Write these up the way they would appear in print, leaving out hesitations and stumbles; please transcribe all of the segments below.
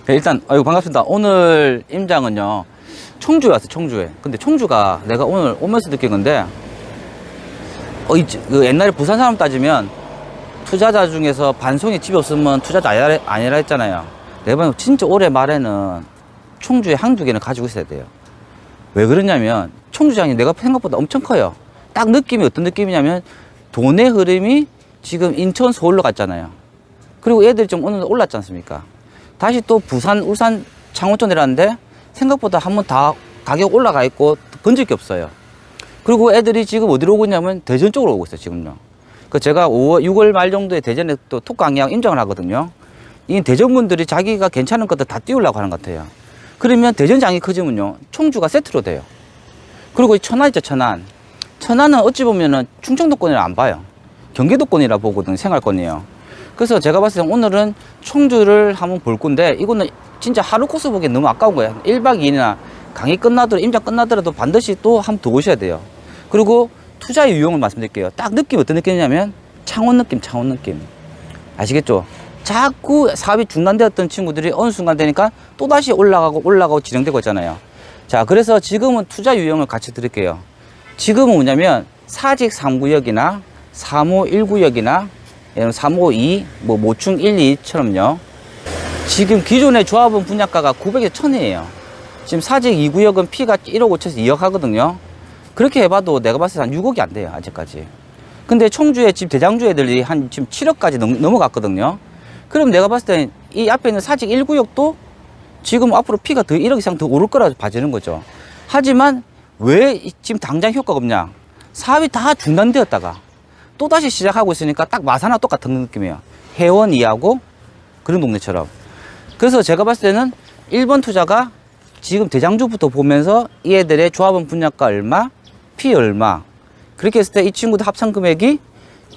네, 일단 아이고 반갑습니다. 오늘 임장은요 청주에 왔어요. 청주에. 근데 청주가 내가 오늘 오면서 느낀 건데 그 옛날에 부산 사람 따지면 투자자 중에서 반송이 집에 없으면 투자자 아니라 했잖아요. 내가 보면 진짜 올해 말에는 청주에 한두 개는 가지고 있어야 돼요. 왜 그러냐면 청주장이 내가 생각보다 엄청 커요. 딱 느낌이 어떤 느낌이냐면 돈의 흐름이 지금 인천 서울로 갔잖아요. 그리고 애들이 좀 어느 정도 올랐지 않습니까? 다시 또 부산 울산 창원 쪽 내려왔는데 생각보다 한번 다 가격 올라가 있고 건질 게 없어요. 그리고 애들이 지금 어디로 오고 있냐면 대전 쪽으로 오고 있어요. 지금요. 그 제가 6월 말 정도에 대전에 또 톡강약 임장을 하거든요. 이 대전 분들이 자기가 괜찮은 것들 다 띄우려고 하는 것 같아요. 그러면 대전장이 커지면요 청주가 세트로 돼요. 그리고 천안 있죠. 천안은 어찌 보면은 충청도권이라 안 봐요. 경기도권이라 보거든요. 생활권이에요. 그래서 제가 봤을 때 오늘은 청주를 한번 볼 건데 이거는 진짜 하루 코스 보기 너무 아까운 거예요. 1박 2일이나 강의 끝나더라도 임장 끝나더라도 반드시 또 한번 더 오셔야 돼요. 그리고 투자의 유형을 말씀드릴게요. 딱 느낌 어떤 느낌이냐면 창원 느낌. 아시겠죠? 자꾸 사업이 중단되었던 친구들이 어느 순간 되니까 또다시 올라가고 진행되고 있잖아요. 자, 그래서 지금은 투자 유형을 같이 드릴게요. 지금은 뭐냐면 사직 3구역이나 3호 1구역이나 3호 2, 뭐 모충 1, 2처럼요. 지금 기존의 조합원 분양가가 900에서 1000이에요. 지금 사직 2구역은 피가 1억 5천에서 2억 하거든요. 그렇게 해봐도 내가 봤을 때 한 6억이 안 돼요, 아직까지. 근데 청주에 집 대장주 애들이 한 지금 7억까지 넘어갔거든요. 그럼 내가 봤을 때 이 앞에 있는 사직 1구역도 지금 앞으로 피가 더 1억 이상 더 오를 거라고 봐지는 거죠. 하지만 왜 지금 당장 효과가 없냐? 사업이 다 중단되었다가 또다시 시작하고 있으니까 딱 마사나 똑같은 느낌이에요. 해원 2하고 그런 동네처럼. 그래서 제가 봤을 때는 1번 투자가 지금 대장주부터 보면서 이 애들의 조합원 분양가 얼마, 피 얼마. 그렇게 했을 때 이 친구들 합산 금액이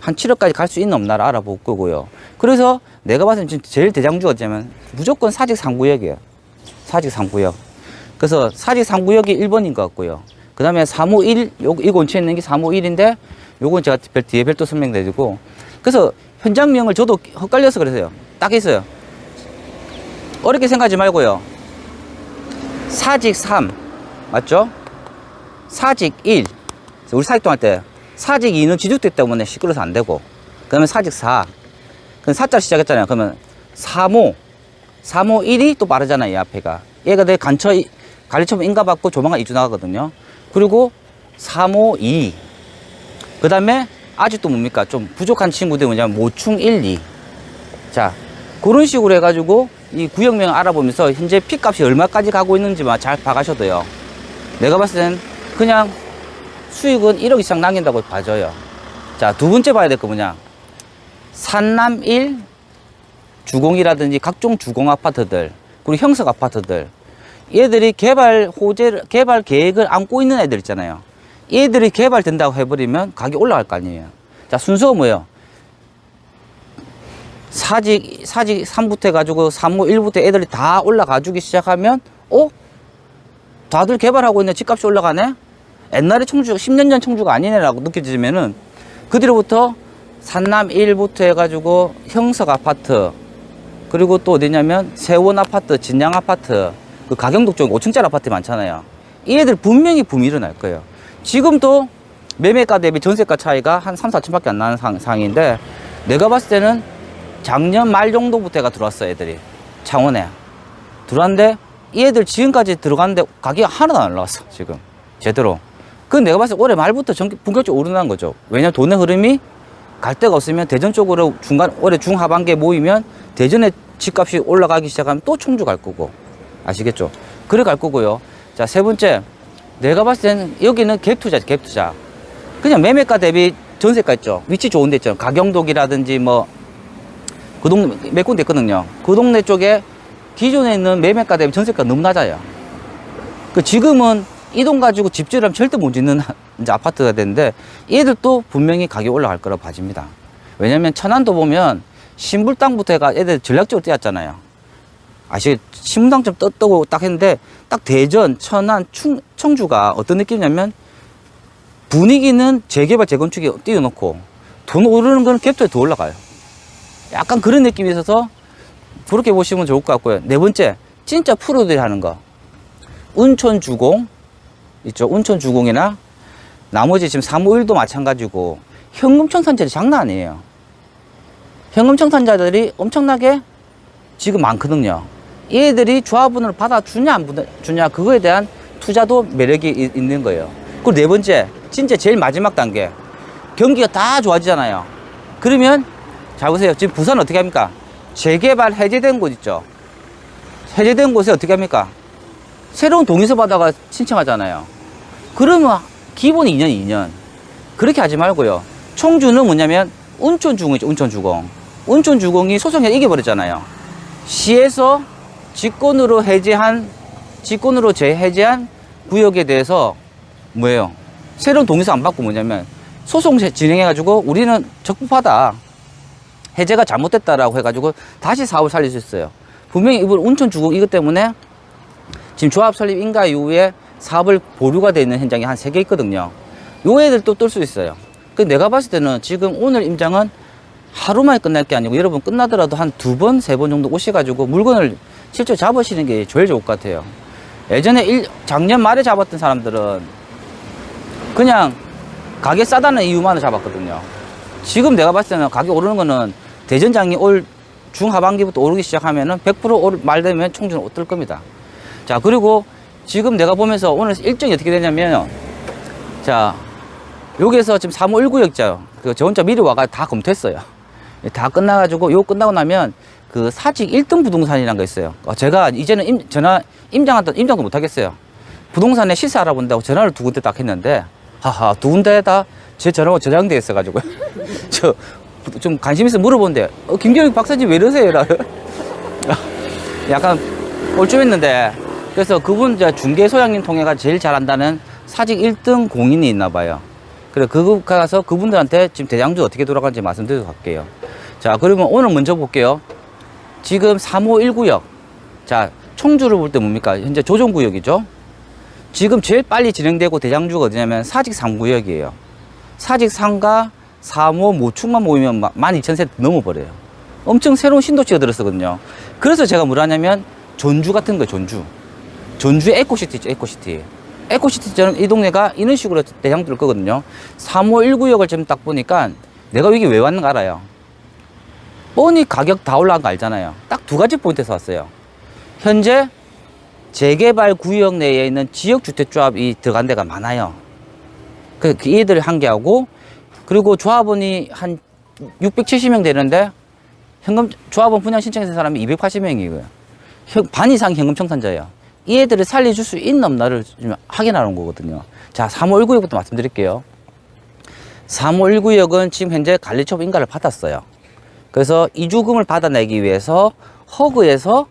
한 7억까지 갈 수 있나 없나를 알아볼 거고요. 그래서 내가 봤을 때 지금 제일 대장주가 어쩌면 무조건 사직 3구역이에요. 사직 3구역. 그래서 사직 3구역이 1번인 것 같고요. 그 다음에 3호 1, 이 근처에 있는 게 3호 1인데 요건 제가 뒤에 별도 설명드리고. 그래서 현장명을 저도 헷갈려서 그래서요. 딱 있어요. 어렵게 생각하지 말고요. 사직 3 맞죠? 사직 1 우리 사직동 할 때 사직 2는 지주대 때문에 시끄러워서 안 되고 그러면 사직 4 그럼 4자 시작했잖아요. 그러면 3호 1이 또 빠르잖아요. 이 앞에가 얘가 내 관리처분 인가받고 조만간 이주 나가거든요. 그리고 3호 2 그 다음에 아직도 뭡니까 좀 부족한 친구들이 뭐냐면 모충 1, 2 자 그런 식으로 해가지고 이 구역명 알아보면서 현재 피값이 얼마까지 가고 있는지만 잘 봐가셔도 돼요. 내가 봤을 땐 그냥 수익은 1억 이상 남긴다고 봐줘요. 자, 두 번째 봐야 될 거 뭐냐. 산남 1 주공이라든지 각종 주공 아파트들 그리고 형석 아파트들 얘들이 개발 계획을 안고 있는 애들 있잖아요. 얘들이 개발된다고 해버리면 가격이 올라갈 거 아니에요. 자, 순서가 뭐예요? 사직 3부터 해가지고 3호 1부터 애들이 다 올라가주기 시작하면 다들 개발하고 있는 집값이 올라가네? 옛날에 청주가 10년 전 청주가 아니네라고 느껴지면은 그 뒤로부터 산남 1부터 해가지고 형석 아파트 그리고 또 어디냐면 세원 아파트, 진양 아파트 그 가경동 쪽 5층짜리 아파트 많잖아요. 이 애들 분명히 붐이 일어날 거예요. 지금도 매매가 대비 전세가 차이가 한 3, 4천밖에 안 나는 상황인데 내가 봤을 때는 작년 말 정도부터 애가 들어왔어. 애들이 창원에 들어왔는데 이 애들 지금까지 들어갔는데 가격이 하나도 안 올라왔어. 지금 제대로. 그건 내가 봤을 때 올해 말부터 본격적으로 오른다는 거죠. 왜냐면 돈의 흐름이 갈 데가 없으면 대전 쪽으로 올해 중하반기에 모이면 대전의 집값이 올라가기 시작하면 또 청주 갈 거고 아시겠죠? 그래 갈 거고요. 자, 세 번째 내가 봤을 때는 여기는 갭투자지. 갭투자. 그냥 매매가 대비 전세가 있죠. 위치 좋은 데 있죠. 가경동이라든지 뭐 그 동네 몇 군데 있거든요. 그 동네 쪽에 기존에 있는 매매가 대비 전세가 너무 낮아요. 그 지금은 이 돈 가지고 집 지으려면 절대 못 짓는 이제 아파트가 되는데 얘들도 분명히 가격이 올라갈 거라고 봐집니다. 왜냐면 천안도 보면 신불 땅부터 해가 애들 전략적으로 떼었잖아요. 신불 땅 좀 떴다고 딱 했는데 딱 대전, 천안, 청주가 어떤 느낌이냐면 분위기는 재개발, 재건축에 띄워놓고 돈 오르는 건 갭투에 더 올라가요. 약간 그런 느낌이 있어서 그렇게 보시면 좋을 것 같고요. 네 번째, 진짜 프로들이 하는 거. 운천주공, 있죠? 운천주공이나 나머지 지금 351도 마찬가지고 현금청산자들이 장난 아니에요. 현금청산자들이 엄청나게 지금 많거든요. 얘들이 조합원을 받아주냐 안 받아주냐 그거에 대한 투자도 매력이 있는 거예요. 그리고 네 번째, 진짜 제일 마지막 단계. 경기가 다 좋아지잖아요. 그러면 잘 보세요. 지금 부산 어떻게 합니까? 재개발 해제된 곳 있죠. 해제된 곳에 어떻게 합니까? 새로운 동의서 받아가 신청하잖아요. 그러면 기본 2년, 2년. 그렇게 하지 말고요. 청주는 뭐냐면 운천주공이죠. 운천주공. 운천주공이 소송에 이겨버렸잖아요. 시에서 직권으로 재해제한 구역에 대해서 뭐예요? 새로운 동의서 안 받고 뭐냐면 소송 진행해가지고 우리는 적법하다. 해제가 잘못됐다라고 해가지고 다시 사업을 살릴 수 있어요. 분명히 이번 운천주공 이것 때문에 지금 조합 설립 인가 이후에 사업을 보류가 되어 있는 현장이 한 3개 있거든요. 요 애들도 뜰 수 있어요. 그 내가 봤을 때는 지금 오늘 임장은 하루만에 끝날 게 아니고 여러분 끝나더라도 한 2번, 3번 정도 오셔가지고 물건을 실제 잡으시는 게 제일 좋을 것 같아요. 예전에 작년 말에 잡았던 사람들은 그냥 가게 싸다는 이유만으로 잡았거든요. 지금 내가 봤을 때는 가격 오르는 거는 대전장이 올 중하반기부터 오르기 시작하면은 100% 올 말 되면 청주는 뜰 겁니다. 자, 그리고 지금 내가 보면서 오늘 일정이 어떻게 되냐면, 자, 여기에서 지금 351구역자요. 저 혼자 미리 와가 다 검토했어요. 다 끝나가지고, 요거 끝나고 나면 그 사직 1등 부동산이라는 거 있어요. 제가 이제는 임장도 못 하겠어요. 부동산에 시세 알아본다고 전화를 2군데 딱 했는데, 하하, 2군데에다 제 전화가 저장돼 있어가지고, 저 좀 관심 있어 물어본대. 김경익 박사님 왜 이러세요? 약간 꼴찌했는데, 그래서 그분 중개 소장님 통해가 제일 잘한다는 사직 1등 공인이 있나 봐요. 그래, 그거 가서 그분들한테 지금 대장주 어떻게 돌아가는지 말씀드리도록 할게요. 자, 그러면 오늘 먼저 볼게요. 지금 3519역. 자, 청주를 볼 때 뭡니까? 현재 조정구역이죠. 지금 제일 빨리 진행되고 대장주가 어디냐면 사직 3구역이에요. 사직 3가 3호 모축만 모이면 12,000세대 넘어버려요. 엄청 새로운 신도시가 들었거든요. 그래서 제가 뭘 하냐면 전주 같은 거, 전주의 에코시티 있죠, 에코시티. 에코시티처럼 이 동네가 이런 식으로 대장주를 거거든요. 3519역을 지금 딱 보니까 내가 여기 왜 왔는가 알아요. 뻔히 가격 다 올라간 거 알잖아요. 딱 2가지 포인트에서 왔어요. 현재 재개발 구역 내에 있는 지역주택조합이 들어간 데가 많아요. 그 얘들 한 개하고, 그리고 조합원이 한 670명 되는데 조합원 분양 신청해서 사람이 280명이고요. 반 이상 현금 청산자예요. 이 애들을 살려줄 수 있나 없나를 좀 확인하는 거거든요. 자, 3519역부터 말씀드릴게요. 3519역은 지금 현재 관리처분 인가를 받았어요. 그래서 이주금을 받아내기 위해서 허그에서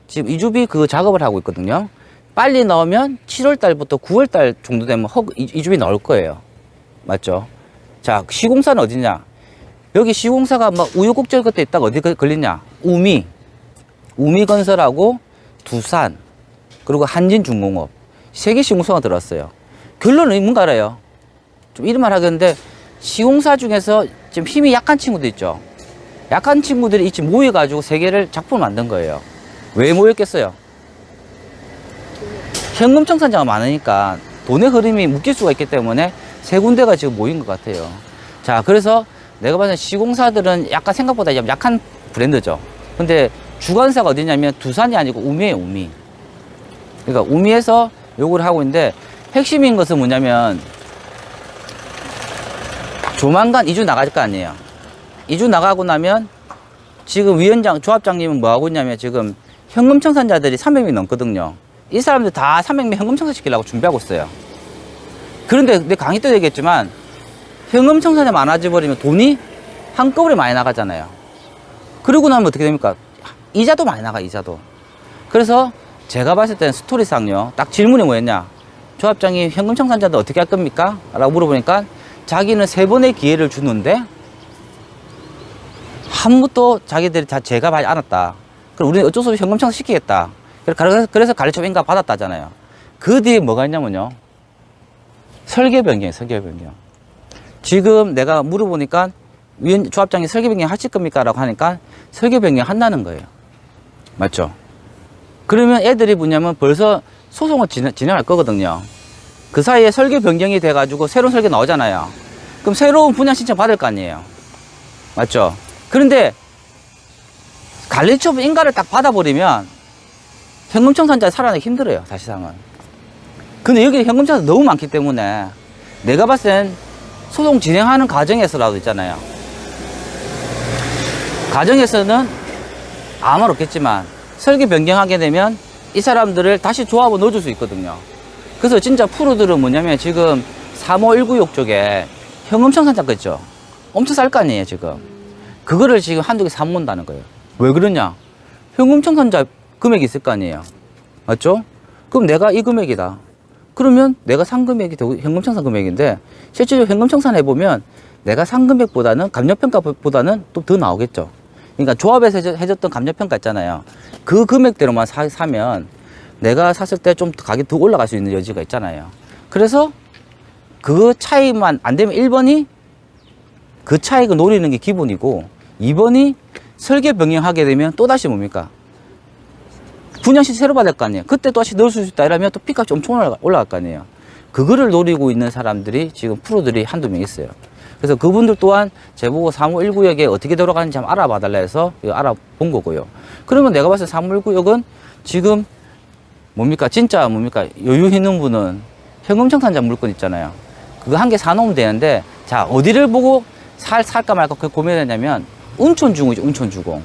지금 이주비 그 작업을 하고 있거든요. 빨리 나오면 7월 달부터 9월 달 정도 되면 이주비 나올 거예요. 맞죠? 자, 시공사는 어디냐? 여기 시공사가 막 우여곡절 끝에 있다가 어디 걸리냐? 우미건설하고 두산, 그리고 한진중공업. 3개 시공사가 들어왔어요. 결론은 뭔가 알아요? 좀 이름만 하겠는데, 시공사 중에서 지금 힘이 약한 친구들 있죠? 약한 친구들이 이치 모여가지고 3개를 작품을 만든 거예요. 왜 모였겠어요? 현금 청산자가 많으니까 돈의 흐름이 묶일 수가 있기 때문에 3군데가 지금 모인 것 같아요. 자, 그래서 내가 봤을 때 시공사들은 약간 생각보다 약한 브랜드죠. 근데 주관사가 어디냐면 두산이 아니고 우미예요, 우미. 그러니까 우미에서 요구를 하고 있는데, 핵심인 것은 뭐냐면 조만간 이주 나갈 거 아니에요. 이주 나가고 나면 지금 위원장, 조합장님은 뭐 하고 있냐면 지금 현금 청산자들이 300명 넘거든요. 이 사람들 다 300명 현금 청산시키려고 준비하고 있어요. 그런데 내 강의 때 얘기했지만 현금 청산이 많아져 버리면 돈이 한꺼번에 많이 나가잖아요. 그러고 나면 어떻게 됩니까? 이자도 많이 나가, 이자도. 그래서 제가 봤을 때는 스토리상요. 딱 질문이 뭐였냐? 조합장이 현금 청산자들 어떻게 할 겁니까? 라고 물어보니까 자기는 3번의 기회를 주는데 한 번도 자기들이 다 제가 하지 않았다. 그럼 우리는 어쩔 수 없이 현금 청산 시키겠다. 그래서 관리처분 인가 받았다잖아요. 그 뒤에 뭐가 있냐면요. 설계 변경이에요, 설계 변경. 지금 내가 물어보니까 조합장이 설계 변경 하실 겁니까? 라고 하니까 설계 변경 한다는 거예요. 맞죠? 그러면 애들이 뭐냐면 벌써 소송을 진행할 거거든요. 그 사이에 설계 변경이 돼가지고 새로운 설계 나오잖아요. 그럼 새로운 분양 신청 받을 거 아니에요. 맞죠? 그런데 관리처분 인가를 딱 받아버리면 현금청산자 살아나기 힘들어요, 사실상은. 근데 여기 현금청산 너무 많기 때문에 내가 봤을 땐 소송 진행하는 과정에서라도 있잖아요. 과정에서는 아무 말 없겠지만 설계 변경하게 되면 이 사람들을 다시 조합을 넣어줄 수 있거든요. 그래서 진짜 프로들은 뭐냐면 지금 35196 쪽에 현금청산자 거 있죠? 엄청 쌀 거 아니에요, 지금. 그거를 지금 한두 개 사모은다는 거예요. 왜 그러냐? 현금청산자 금액이 있을 거 아니에요. 맞죠? 그럼 내가 이 금액이다. 그러면 내가 산 금액이 현금청산 금액인데 실제로 현금청산 해보면 내가 산 금액보다는 감정평가보다는 또 더 나오겠죠. 그러니까 조합에서 해줬던 감정평가 있잖아요. 그 금액대로만 사면 내가 샀을 때 좀 가격이 더 올라갈 수 있는 여지가 있잖아요. 그래서 그 차이만 안 되면 1번이 그 차익을 노리는 게 기본이고 2번이 설계 변경하게 되면 또다시 뭡니까? 분양시 새로 받을 거 아니에요. 그때 또 다시 넣을 수 있다 이러면 또 피값이 엄청 올라갈 거 아니에요. 그거를 노리고 있는 사람들이 지금 프로들이 한두 명 있어요. 그래서 그분들 또한 제보고 3519역에 어떻게 들어가는지 한번 알아봐 달라 해서 알아본 거고요. 그러면 내가 봤을 때 3519역은 지금 뭡니까? 진짜 뭡니까? 여유 있는 분은 현금청산자 물건 있잖아요. 그거 한 개 사놓으면 되는데 자, 어디를 보고 살까 말까 고민했냐면 운촌주공이죠, 운촌주공.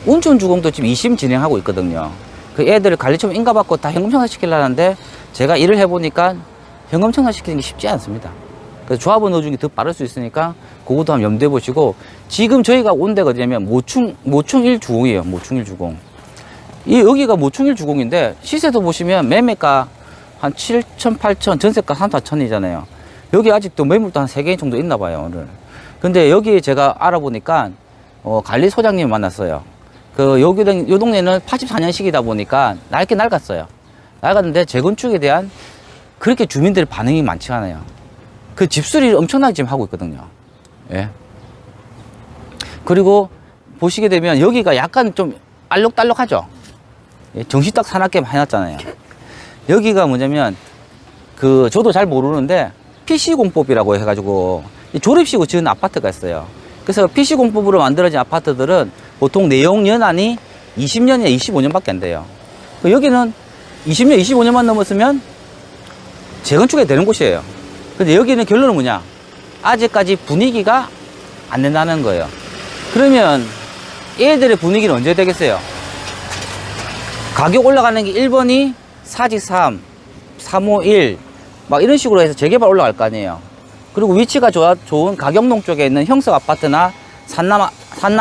운촌주공도 지금 2심 진행하고 있거든요. 그 애들을 관리처분 인가받고 다 현금청산 시키려는데 제가 일을 해보니까 현금청산 시키는 게 쉽지 않습니다. 그래서 조합원 넣어주는 게 더 빠를 수 있으니까 그것도 한번 염두해 보시고 지금 저희가 온 데가 어디냐면 모충 1주공이에요. 모충 1주공. 여기가 모충 1주공인데 시세도 보시면 매매가 한 7천, 8천, 전세가 3, 4천이잖아요. 여기 아직도 매물도 한 3개 정도 있나 봐요, 오늘. 근데 여기 제가 알아보니까 관리소장님 만났어요. 요 동네는 84년식이다 보니까 낡게 낡았어요. 낡았는데 재건축에 대한 그렇게 주민들의 반응이 많지 않아요. 그 집수리를 엄청나게 지금 하고 있거든요. 예. 그리고 보시게 되면 여기가 약간 좀 알록달록하죠. 예, 정신 딱 사납게 해놨잖아요. 여기가 뭐냐면 저도 잘 모르는데 PC공법이라고 해가지고 조립식으로 지은 아파트가 있어요. 그래서 PC공법으로 만들어진 아파트들은 보통 내용 연한이 20년이나 25년밖에 안 돼요. 여기는 20년, 25년만 넘었으면 재건축이 되는 곳이에요. 근데 여기는 결론은 뭐냐? 아직까지 분위기가 안 된다는 거예요. 그러면 얘들의 분위기는 언제 되겠어요? 가격 올라가는 게 1번이 사직 3, 351, 막 이런 식으로 해서 재개발 올라갈 거 아니에요. 그리고 위치가 좋은 가격농 쪽에 있는 형석 아파트나 산남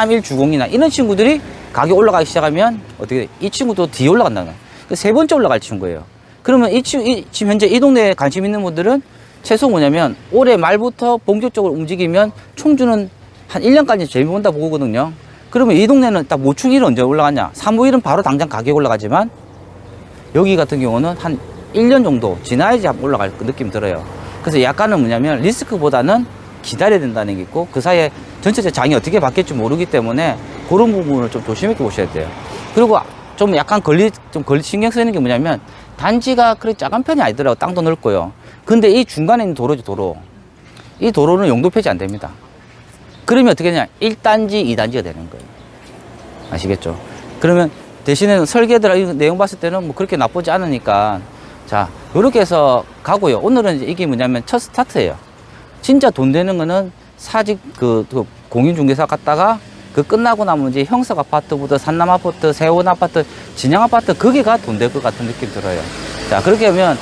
1주공이나 이런 친구들이 가격 올라가기 시작하면 어떻게 돼? 이 친구도 뒤에 올라간다는 거예요. 세 번째 올라갈 친구예요. 그러면 지금 현재 이 동네에 관심 있는 분들은 최소 뭐냐면 올해 말부터 본격적으로 움직이면 총주는 한 1년까지 재미 본다 보거든요. 그러면 이 동네는 딱 모충 1은 언제 올라가냐? 351은 바로 당장 가격 올라가지만 여기 같은 경우는 한 1년 정도 지나야지 올라갈 느낌 들어요. 그래서 약간은 뭐냐면 리스크보다는 기다려야 된다는 게 있고 그 사이에 전체적 장이 어떻게 바뀔지 모르기 때문에 그런 부분을 좀 조심있게 보셔야 돼요. 그리고 좀 약간 신경 쓰이는 게 뭐냐면 단지가 그렇게 작은 편이 아니더라고. 땅도 넓고요. 근데 이 중간에 있는 도로죠, 도로. 이 도로는 용도 폐지 안 됩니다. 그러면 어떻게 되냐? 1단지, 2단지가 되는 거예요. 아시겠죠? 그러면 대신에 설계들 내용 봤을 때는 뭐 그렇게 나쁘지 않으니까 자, 요렇게 해서 가고요. 오늘은 이게 뭐냐면 첫 스타트예요. 진짜 돈 되는 거는 사직 공인중개사 갔다가 끝나고 나면 이제 형석 아파트부터 산남 아파트, 세원 아파트, 진양 아파트 거기가 돈 될 것 같은 느낌 들어요. 자, 그렇게 하면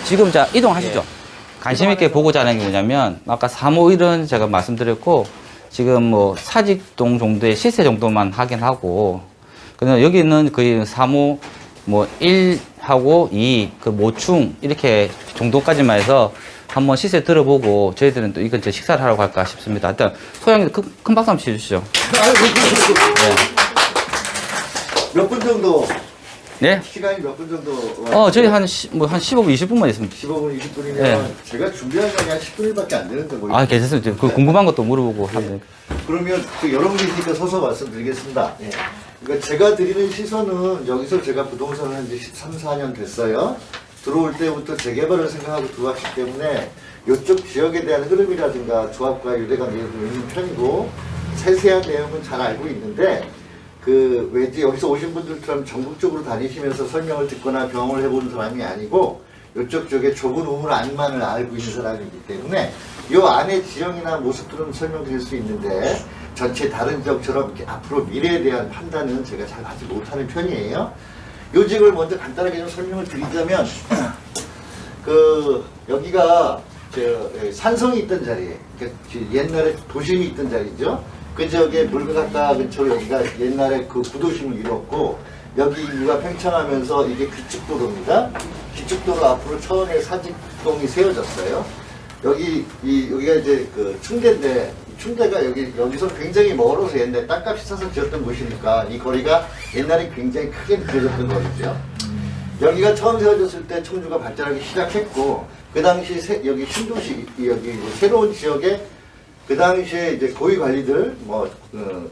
지금 자 이동하시죠. 관심 있게 보고자 하는 게 뭐냐면 아까 351은 제가 말씀드렸고 지금 뭐 사직동 정도의 시세 정도만 하긴 하고 그냥 여기는 거의 3호 뭐 1하고 2 그 모충 이렇게 정도까지만 해서 한번 시세 들어보고 저희들은 또 이건 식사를 하러 갈까 싶습니다. 일단 소장님 큰 박수 한번 치주시죠. 몇 분 정도? 네? 시간이 몇 분 정도? 저희 한 15분, 20분만 있습니다. 15분, 20분이면 네. 제가 준비한 시간이 한 10분밖에 안 되는데 뭐. 아, 괜찮습니다. 궁금한 것도 물어보고 하면. 그러면 여러분이 있으니까 서서 말씀드리겠습니다. 예. 그러니까 제가 드리는 시선은 여기서 제가 부동산을 한 지 13, 14년 됐어요. 들어올 때부터 재개발을 생각하고 들어왔기 때문에 이쪽 지역에 대한 흐름이라든가 조합과 유대감이 있는 편이고 세세한 내용은 잘 알고 있는데 그 왠지 여기서 오신 분들처럼 전국적으로 다니시면서 설명을 듣거나 경험을 해보는 사람이 아니고 이쪽 쪽에 좁은 우물 안만을 알고 있는 사람이기 때문에 이 안의 지형이나 모습들은 설명드릴 수 있는데 전체 다른 지역처럼 이렇게 앞으로 미래에 대한 판단은 제가 잘 하지 못하는 편이에요. 이 지역을 먼저 간단하게 좀 설명을 드리자면 그 여기가 산성이 있던 자리에 옛날에 도심이 있던 자리죠. 그 지역에 물과 가까 근처로 여기가 옛날에 그 구도심을 이뤘고 여기 위가 팽창하면서 이게 기축도로입니다. 기축도로 앞으로 처음에 사직동이 세워졌어요. 여기가 이제 그 충대인데 충대가 여기서 굉장히 멀어서 옛날에 땅값이 싸서 지었던 곳이니까 이 거리가 옛날에 굉장히 크게 느껴졌던 거리죠. 여기가 처음 세워졌을 때 청주가 발전하기 시작했고 그 당시 여기 신도시 여기 새로운 지역에 그 당시에 이제 고위 관리들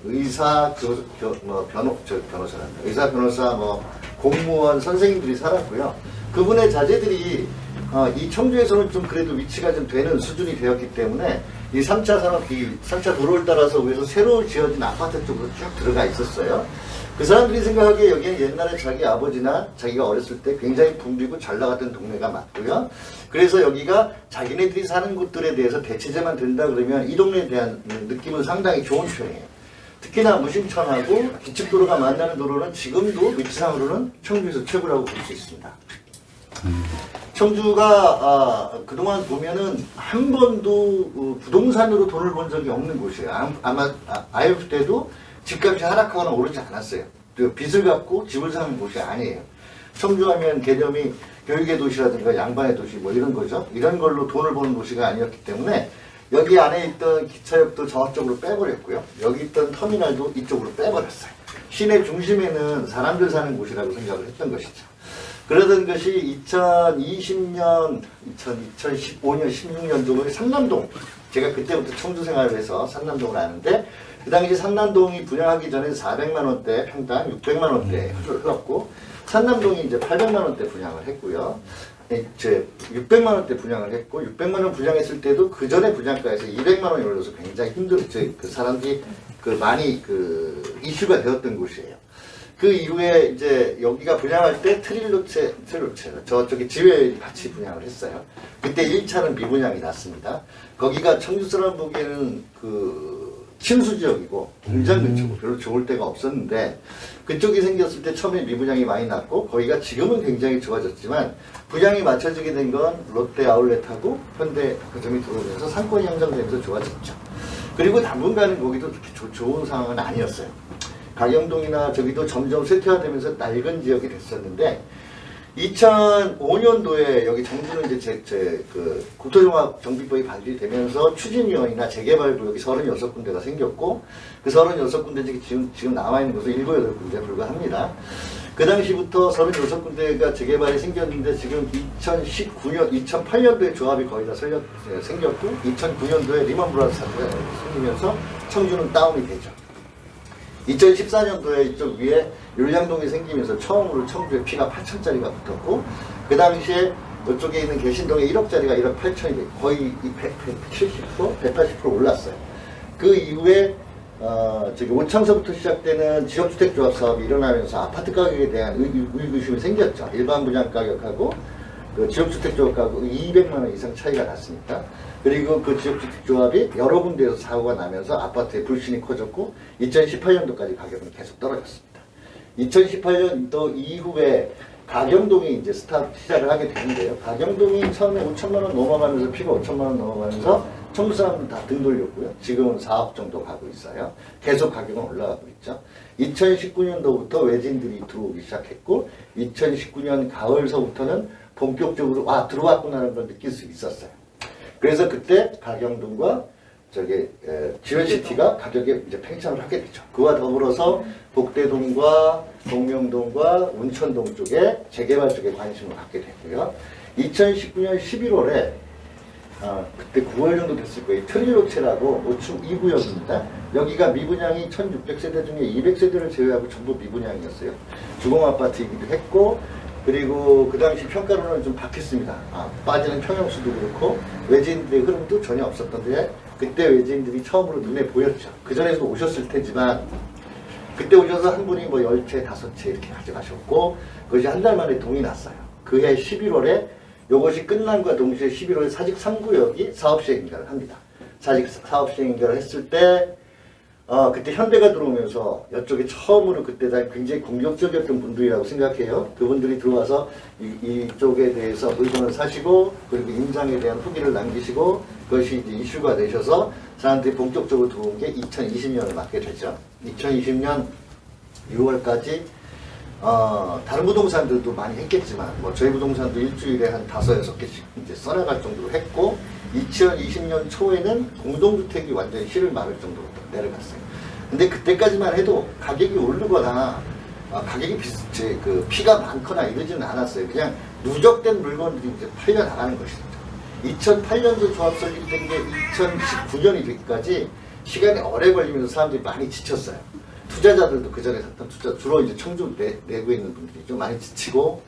의사 변호사란다. 의사 변호사 공무원 선생님들이 살았고요. 그분의 자제들이 이 청주에서는 좀 그래도 위치가 좀 되는 수준이 되었기 때문에 이 3차 산업, 이 3차 도로를 따라서 위에서 새로 지어진 아파트 쪽으로 쭉 들어가 있었어요. 그 사람들이 생각하기에 여기는 옛날에 자기 아버지나 자기가 어렸을 때 굉장히 붐비고 잘 나갔던 동네가 맞고요. 그래서 여기가 자기네들이 사는 곳들에 대해서 대체제만 된다 그러면 이 동네에 대한 느낌은 상당히 좋은 편이에요. 특히나 무심천하고 기축도로가 만나는 도로는 지금도 위치상으로는 청주에서 최고라고 볼 수 있습니다. 청주가 그동안 보면은 한 번도 부동산으로 돈을 번 적이 없는 곳이에요. 아마 IMF 때도 집값이 하락하거나 오르지 않았어요. 빚을 갚고 집을 사는 곳이 아니에요. 청주하면 개념이 교육의 도시라든가 양반의 도시 이런 거죠. 이런 걸로 돈을 버는 도시가 아니었기 때문에 여기 안에 있던 기차역도 저쪽으로 빼버렸고요. 여기 있던 터미널도 이쪽으로 빼버렸어요. 시내 중심에는 사람들 사는 곳이라고 생각을 했던 것이죠. 그러던 것이 2020년, 2015년, 16년도에 상남동, 제가 그때부터 청주 생활을 해서 상남동을 아는데 그 당시 상남동이 분양하기 전에 400만원대 평당 600만원대 흘렀고 상남동이 이제 800만원대 분양을 했고요. 이제 600만원대 분양을 했고 600만원 분양했을 때도 그 전에 분양가에서 200만원이 올라서 굉장히 힘들었죠. 그 사람들이 많이 이슈가 되었던 곳이에요. 그 이후에 이제 여기가 분양할 때 트릴로체 저쪽에 지회에 같이 분양을 했어요. 그때 1차는 미분양이 났습니다. 거기가 청주 사람 보기에는 침수 지역이고 공장 근처고 별로 좋을 데가 없었는데 그쪽이 생겼을 때 처음에 미분양이 많이 났고 거기가 지금은 굉장히 좋아졌지만 분양이 맞춰지게 된 건 롯데 아울렛하고 현대 백화점이 들어오면서 상권이 형성되면서 좋아졌죠. 그리고 당분간은 거기도 그렇게 좋은 상황은 아니었어요. 가경동이나 저기도 점점 쇠퇴화되면서 낡은 지역이 됐었는데 2005년도에 여기 청주는 이제 국토종합정비법이 발의되면서 추진위원회나 재개발구역이 36군데가 생겼고 그 36군데 중에 지금 나와 있는 곳은 7, 8군데에 불과합니다. 그 당시부터 36군데가 재개발이 생겼는데 지금 2008년도에 조합이 거의 다 생겼고 2009년도에 리먼 브라더스 사태가 생기면서 청주는 다운이 되죠. 2014년도에 이쪽 위에 율량동이 생기면서 처음으로 청주에 피가 8천짜리가 붙었고 그 당시에 이쪽에 있는 개신동에 1억짜리가 1억 8천이 돼 거의 170%, 180% 올랐어요. 그 이후에 저기 오창서부터 시작되는 지역주택조합 사업이 일어나면서 아파트 가격에 대한 의구심이 생겼죠. 일반 분양 가격하고 그 지역주택조합 가격 200만 원 이상 차이가 났으니까. 그리고 그 지역주택조합이 여러 군데에서 사고가 나면서 아파트의 불신이 커졌고 2018년도까지 가격은 계속 떨어졌습니다. 2018년도 이후에 가경동이 이제 시작을 하게 되는데요. 가경동이 처음에 5천만 원 넘어가면서 피가 5천만 원 넘어가면서 청주 사람들 다 등 돌렸고요. 지금은 4억 정도 가고 있어요. 계속 가격은 올라가고 있죠. 2019년도부터 외진들이 들어오기 시작했고 2019년 가을서부터는 본격적으로 들어왔구나라는 걸 느낄 수 있었어요. 그래서 그때 가경동과 지회시티가 가격에 이제 팽창을 하게 되죠. 그와 더불어서 복대동과 동명동과 운천동 쪽에 재개발 쪽에 관심을 갖게 되고요. 2019년 11월에 그때 9월 정도 됐을 거예요. 트릴로체라고 노축 2구역입니다. 여기가 미분양이 1600세대 중에 200세대를 제외하고 전부 미분양이었어요. 주공아파트이기도 했고, 그리고 그 당시 평가로는 좀 바뀌었습니다. 빠지는 평형수도 그렇고 외지인들의 흐름도 전혀 없었던데 그때 외지인들이 처음으로 눈에 보였죠. 그전에도 오셨을 테지만 그때 오셔서 한 분이 뭐 10채, 5채 이렇게 가져가셨고 그것이 한 달 만에 동이 났어요. 그해 11월에 요것이 끝남과 동시에 11월에 사직 3구역이 사업시행인가를 합니다. 사직 사업시행인가를 했을 때 그때 현대가 들어오면서 이쪽에 처음으로 그때 다 굉장히 공격적이었던 분들이라고 생각해요. 그분들이 들어와서 이쪽에 대해서 물건을 사시고 그리고 임장에 대한 후기를 남기시고 그것이 이제 이슈가 되셔서 사람들이 본격적으로 들어온 게 2020년을 맞게 되죠. 2020년 6월까지 다른 부동산들도 많이 했겠지만 뭐 저희 부동산도 일주일에 한 5-6개씩 이제 써나갈 정도로 했고 2020년 초에는 공동주택이 완전히 실을 막을 정도로 내려갔어요. 근데 그때까지만 해도 가격이 오르거나 가격이 피가 많거나 이러지는 않았어요. 그냥 누적된 물건들이 이제 팔려 나가는 것이죠. 2008년도 조합 설립된 게 2019년이 되기까지 시간이 오래 걸리면서 사람들이 많이 지쳤어요. 투자자들도 그 전에 샀던 투자, 주로 이제 청주 내구에 있는 분들이 좀 많이 지치고,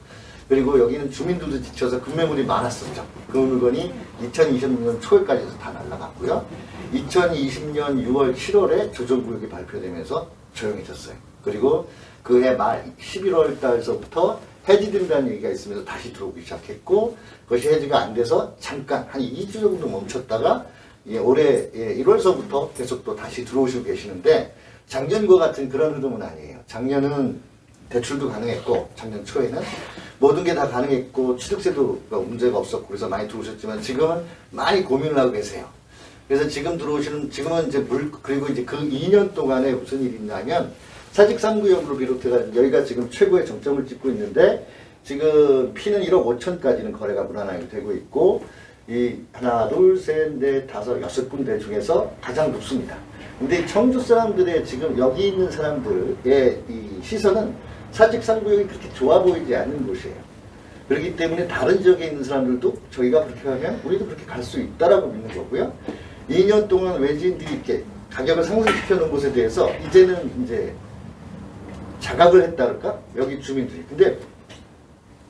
그리고 여기는 주민들도 지쳐서 급매물이 많았었죠. 그 물건이 2020년 초에까지도 다 날라갔고요. 2020년 6월, 7월에 조정구역이 발표되면서 조용해졌어요. 그리고 그해 말 11월 달서부터 해지된다는 얘기가 있으면서 다시 들어오기 시작했고, 그것이 해지가 안 돼서 잠깐 한 2주 정도 멈췄다가 올해 1월서부터 계속 또 다시 들어오시고 계시는데, 작년과 같은 그런 흐름은 아니에요. 작년은 대출도 가능했고, 작년 초에는 모든 게 다 가능했고, 취득세도가 문제가 없었고, 그래서 많이 들어오셨지만 지금은 많이 고민을 하고 계세요. 그래서 지금 지금은 이제 그리고 이제 그 2년 동안에 무슨 일이 있냐면, 사직 3구역으로 비롯해서 여기가 지금 최고의 정점을 찍고 있는데, 지금 피는 1억 5천까지는 거래가 무난하게 되고 있고, 이 하나, 둘, 셋, 넷, 다섯, 6군데 중에서 가장 높습니다. 근데 청주 사람들의 지금 여기 있는 사람들의 이 시선은 사직 3구역이 그렇게 좋아 보이지 않는 곳이에요. 그렇기 때문에 다른 지역에 있는 사람들도 저희가 그렇게 하면 우리도 그렇게 갈 수 있다라고 믿는 거고요. 2년 동안 외지인들이 이렇게 가격을 상승시켜 놓은 곳에 대해서 이제는 이제 자각을 했다랄까? 여기 주민들이. 근데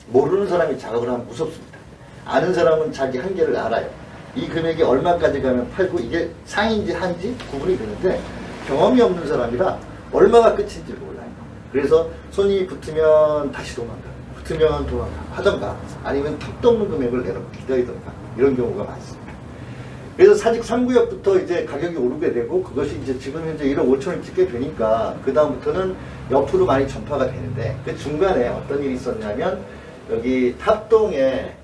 모르는 사람이 자각을 하면 무섭습니다. 아는 사람은 자기 한계를 알아요. 이 금액이 얼마까지 가면 팔고 이게 상인지 한지 구분이 되는데 경험이 없는 사람이라 얼마가 끝인지 몰라요. 그래서 손이 붙으면 다시 도망가, 붙으면 도망가 하던가 아니면 턱도 없는 금액을 내놓고 기다리던가 이런 경우가 많습니다. 그래서 사직 3구역부터 이제 가격이 오르게 되고 그것이 이제 지금 현재 1억 5천을 찍게 되니까 그 다음부터는 옆으로 많이 전파가 되는데 그 중간에 어떤 일이 있었냐면 여기 탑동에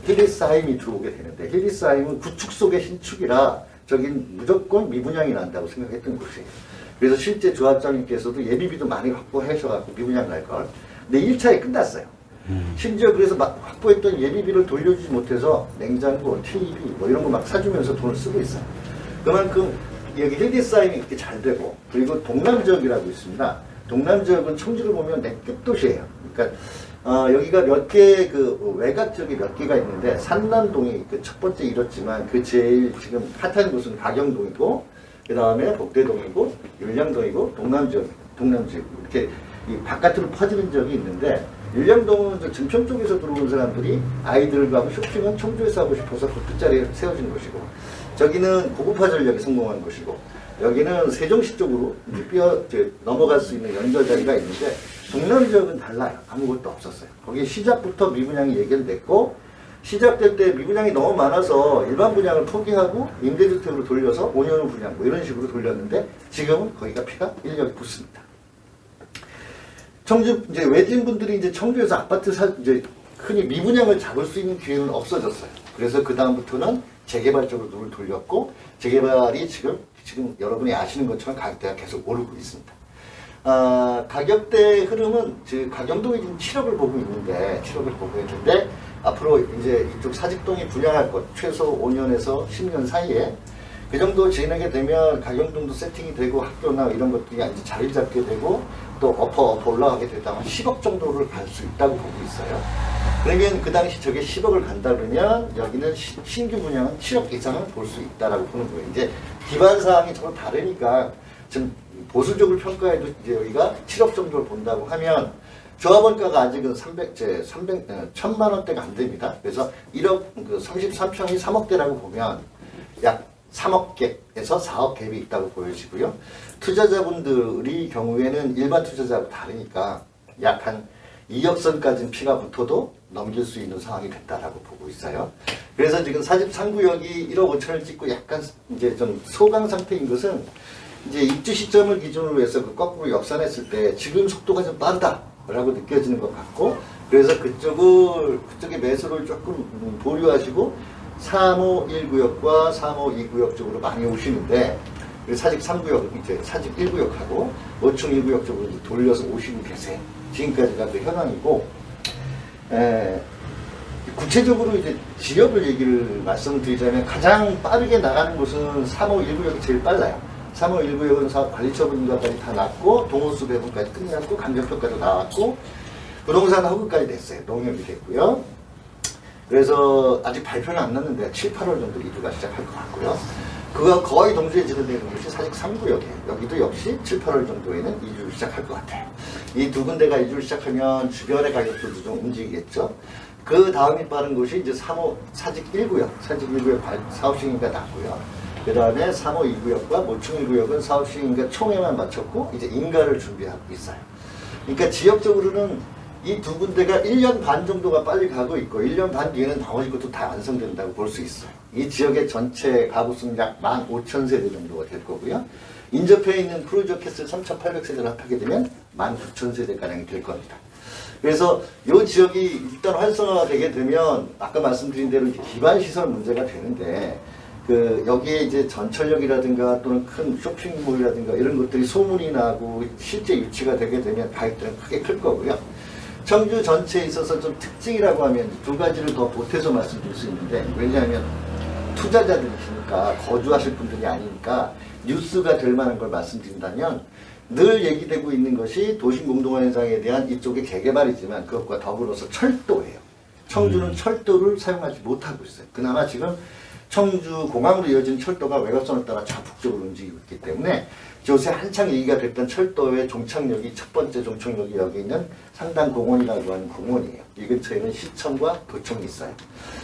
힐리스하임이 들어오게 되는데 힐리스하임은 구축 속의 신축이라 저긴 무조건 미분양이 난다고 생각했던 곳이에요. 그래서 실제 조합장님께서도 예비비도 많이 확보하셔갖고 미분양 날 걸. 근데 1차에 끝났어요. 심지어 그래서 막 확보했던 예비비를 돌려주지 못해서 냉장고, TV 뭐 이런 거 막 사주면서 돈을 쓰고 있어요. 그만큼 여기 힐리스하임이 이렇게 잘 되고 그리고 동남지역이라고 있습니다. 동남지역은 청주를 보면 끝도시예요. 그러니까 여기가 몇 개 그 외곽 지역이 몇 개가 있는데 산남동이 그 첫 번째 이뤘지만 그 제일 지금 핫한 곳은 가경동이고 그 다음에 복대동이고 율량동이고 동남지역 이렇게 이 바깥으로 퍼지는 지역이 있는데 율량동은 증평 쪽에서 들어오는 사람들이 아이들과 하고 쇼핑은 청주에서 하고 싶어서 그 끝자리에 세워진 곳이고 저기는 고급화 전략에 성공한 곳이고 여기는 세종시 쪽으로 이제 넘어갈 수 있는 연결 자리가 있는데 동남 지역은 달라요. 아무것도 없었어요. 거기 시작부터 미분양이 예견됐고 시작될 때 미분양이 너무 많아서 일반 분양을 포기하고 임대주택으로 돌려서 5년 후 분양 뭐 이런 식으로 돌렸는데 지금은 거기가 피가 인력이 붙습니다. 청주 이제 외진 분들이 이제 청주에서 아파트 이제 흔히 미분양을 잡을 수 있는 기회는 없어졌어요. 그래서 그 다음부터는 재개발 쪽으로 눈을 돌렸고 재개발이 지금 여러분이 아시는 것처럼 가격대가 계속 오르고 있습니다. 가격대 흐름은 가경동이 지금 7억을 보고 있는데 앞으로 이제 이쪽 사직동이 분양할 것 최소 5년에서 10년 사이에 그 정도 지나게 되면 가격등도 세팅이 되고 학교나 이런 것들이 이제 자리 잡게 되고 또 엎어 올라가게 되다면 10억 정도를 갈 수 있다고 보고 있어요. 그러면 그 당시 저게 10억을 간다 그러면 여기는 신규 분양은 7억 이상은 볼 수 있다라고 보는 거예요. 이제 기반 사항이 전혀 다르니까 지금 보수적으로 평가해도 이제 여기가 7억 정도를 본다고 하면 조합원가가 아직은 1000만 원대가 안 됩니다. 그래서 1억, 33평이 3억대라고 보면 약 3억 갭에서 4억 갭이 있다고 보여지고요. 투자자분들이 경우에는 일반 투자자하고 다르니까 약 한 2억 선까지는 피가 붙어도 넘길 수 있는 상황이 됐다라고 보고 있어요. 그래서 지금 43구역이 1억 5천을 찍고 약간 이제 좀 소강 상태인 것은 이제 입주 시점을 기준으로 해서 그 거꾸로 역산했을 때 지금 속도가 좀 빠르다라고 느껴지는 것 같고, 그래서 그쪽에 매수를 조금 보류하시고 351구역과 352구역 쪽으로 많이 오시는데, 사직 3구역, 이제 사직 1구역하고 5층 1구역 쪽으로 돌려서 오시고 계세요. 지금까지가 그 현황이고, 구체적으로 이제 지역을 얘기를 말씀을 드리자면 가장 빠르게 나가는 곳은 351구역이 제일 빨라요. 351구역은 사업 관리처분인가까지 다 났고, 동호수 배분까지 끝났고, 감정표까지 나왔고, 부동산 허그까지 됐어요. 농협이 됐고요. 그래서 아직 발표는 안 났는데 7, 8월 정도 이주가 시작할 것 같고요. 그거 거의 동시에 진행되는 것이 사직 3구역이에요. 여기도 역시 7, 8월 정도에는 이주를 시작할 것 같아요. 이 두 군데가 이주를 시작하면 주변의 가격들도 좀 움직이겠죠. 그 다음이 빠른 곳이 이제 사직 1구역, 사직 1구역 사업 시행인가 났고요. 그 다음에 3호 2구역과 모충 1구역은 사업 시행인가 총회만 마쳤고 이제 인가를 준비하고 있어요. 그러니까 지역적으로는 이 두 군데가 1년 반 정도가 빨리 가고 있고 1년 반 뒤에는 나머지 것도 다 완성된다고 볼 수 있어요. 이 지역의 전체 가구수는 약 15,000세대 정도가 될 거고요. 인접해 있는 프로젝트 3,800세대를 합하게 되면 19,000세대가량이 될 겁니다. 그래서 이 지역이 일단 활성화가 되게 되면 아까 말씀드린 대로 이제 기반시설 문제가 되는데, 여기에 이제 전철역이라든가 또는 큰 쇼핑몰이라든가 이런 것들이 소문이 나고 실제 유치가 되게 되면 가격들은 크게 클 거고요. 청주 전체에 있어서 좀 특징이라고 하면 두 가지를 더 보태서 말씀드릴 수 있는데, 왜냐하면 투자자들이시니까 거주하실 분들이 아니니까 뉴스가 될 만한 걸 말씀드린다면, 늘 얘기되고 있는 것이 도심공동화 현상에 대한 이쪽의 재개발이지만 그것과 더불어서 철도예요. 청주는 철도를 사용하지 못하고 있어요. 그나마 지금 청주 공항으로 이어진 철도가 외곽선을 따라 좌북적으로 움직이고 있기 때문에 요새 한창 얘기가 됐던 철도의 종착역이 첫 번째 종착역이 여기 있는 상당공원이라고 하는 공원이에요. 이 근처에는 시청과 도청이 있어요.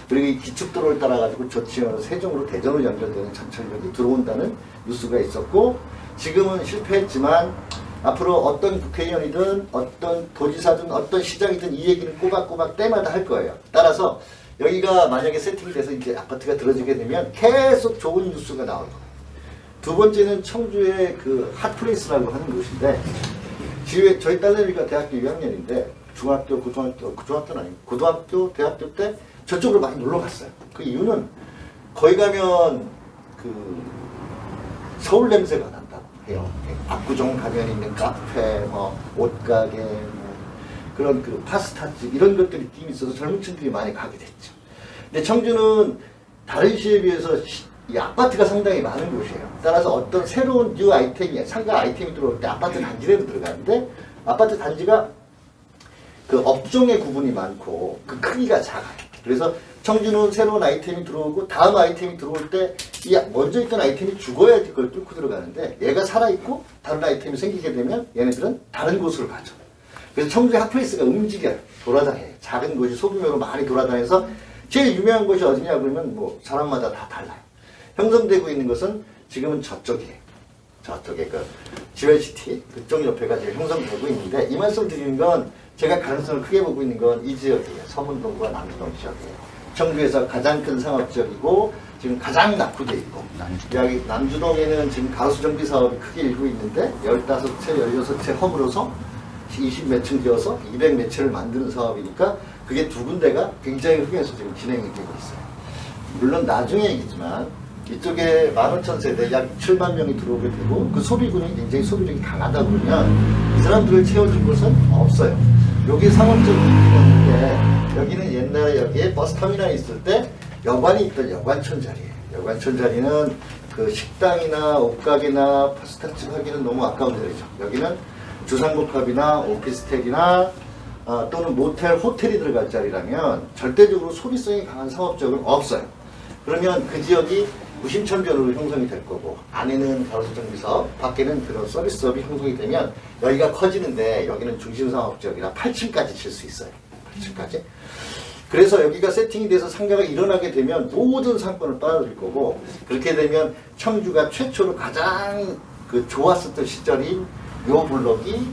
그리고 이 기축도로를 따라가지고 조치원에서 세종으로 대전으로 연결되는 전철역이 들어온다는 뉴스가 있었고, 지금은 실패했지만 앞으로 어떤 국회의원이든 어떤 도지사든 어떤 시장이든 이 얘기는 꼬박꼬박 때마다 할 거예요. 따라서 여기가 만약에 세팅이 돼서 이제 아파트가 들어지게 되면 계속 좋은 뉴스가 나올 거예요. 두 번째는 청주의 그 핫플레이스라고 하는 곳인데, 저희 딸내미가 대학교 2학년인데 고등학교는 아니고 고등학교, 대학교 때 저쪽으로 많이 놀러 갔어요. 그 이유는 거기 가면 그 서울 냄새가 난다고 해요. 압구정 가면 있는 카페, 옷가게, 그런 그 파스타집 이런 것들이 느낌이 있어서 젊은 층들이 많이 가게 됐죠. 근데 청주는 다른 시에 비해서 이 아파트가 상당히 많은 곳이에요. 따라서 어떤 새로운 뉴 아이템이, 상가 아이템이 들어올 때 아파트 단지내로 들어가는데, 아파트 단지가 그 업종의 구분이 많고 그 크기가 작아요. 그래서 청주는 새로운 아이템이 들어오고 다음 아이템이 들어올 때 이 먼저 있던 아이템이 죽어야지 그걸 뚫고 들어가는데, 얘가 살아있고 다른 아이템이 생기게 되면 얘네들은 다른 곳으로 가죠. 그래서 청주의 핫플레이스가 움직여요. 돌아다녀요. 작은 곳이 소규모로 많이 돌아다녀서 제일 유명한 곳이 어디냐 그러면 뭐 사람마다 다 달라요. 형성되고 있는 것은 지금은 저쪽이에요. 저쪽에 그 GLCT 그쪽 옆에가 지금 형성되고 있는데, 이 말씀을 드리는 건 제가 가능성을 크게 보고 있는 건 이 지역이에요. 서문동과 남주동 지역이에요. 청주에서 가장 큰 상업지역이고 지금 가장 낙후돼 있고, 여기 남주동에는 지금 가수 정비 사업이 크게 일고 있는데 15채, 16채 허물어서 20몇 층 지어서 200몇 채를 만드는 사업이니까 그게 두 군데가 굉장히 흑에서 지금 진행이 되고 있어요. 물론 나중에 얘기지만 이쪽에 15,000세대 약 7만 명이 들어오게 되고 그 소비군이 굉장히 소비력이 강하다 그러면 이 사람들을 채워줄 곳은 없어요. 여기 상업적 느낌인데, 여기는 옛날에 여기에 버스터미널이 있을 때 여관이 있던 여관촌 자리예요. 여관촌 자리는 그 식당이나 옷가게나 파스타집 하기는 너무 아까운 자리죠. 여기는 주상복합이나 오피스텔이나 또는 모텔, 호텔이 들어갈 자리라면 절대적으로 소비성이 강한 상업적은 없어요. 그러면 그 지역이 무심천변으로 형성이 될 거고, 안에는 가로수정비사업, 밖에는 그런 서비스업이 형성이 되면 여기가 커지는데 여기는 중심상업지역이라 8층까지 칠 수 있어요. 8층까지. 그래서 여기가 세팅이 돼서 상가가 일어나게 되면 모든 상권을 빨아들일 거고, 그렇게 되면 청주가 최초로 가장 그 좋았었던 시절인 요 블록이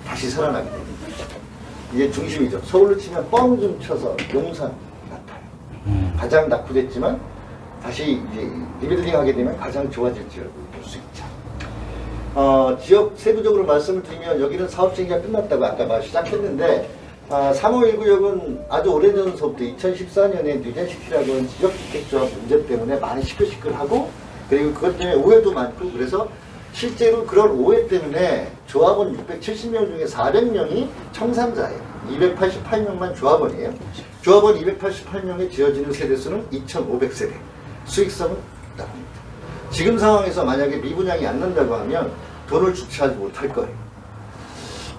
다시 살아나게 됩니다. 이게 중심이죠. 서울로 치면 뻥 좀 쳐서 용산 같아요. 가장 낙후됐지만 다시 이제 리빌딩 하게 되면 가장 좋아질 지역을 볼 수 있죠. 지역 세부적으로 말씀을 드리면 여기는 사업 시행이 끝났다고 아까 시작했는데, 3호 1구역은 아주 오래전서부터 2014년에 뉴젠시티라고 지역주택조합 문제 때문에 많이 시끌시끌하고, 그리고 그것 때문에 오해도 많고, 그래서 실제로 그런 오해 때문에 조합원 670명 중에 400명이 청산자예요. 288명만 조합원이에요. 조합원 288명에 지어지는 세대수는 2,500세대. 수익성은 나옵니다. 지금 상황에서 만약에 미분양이 안 난다고 하면 돈을 주체하지 못할 거예요.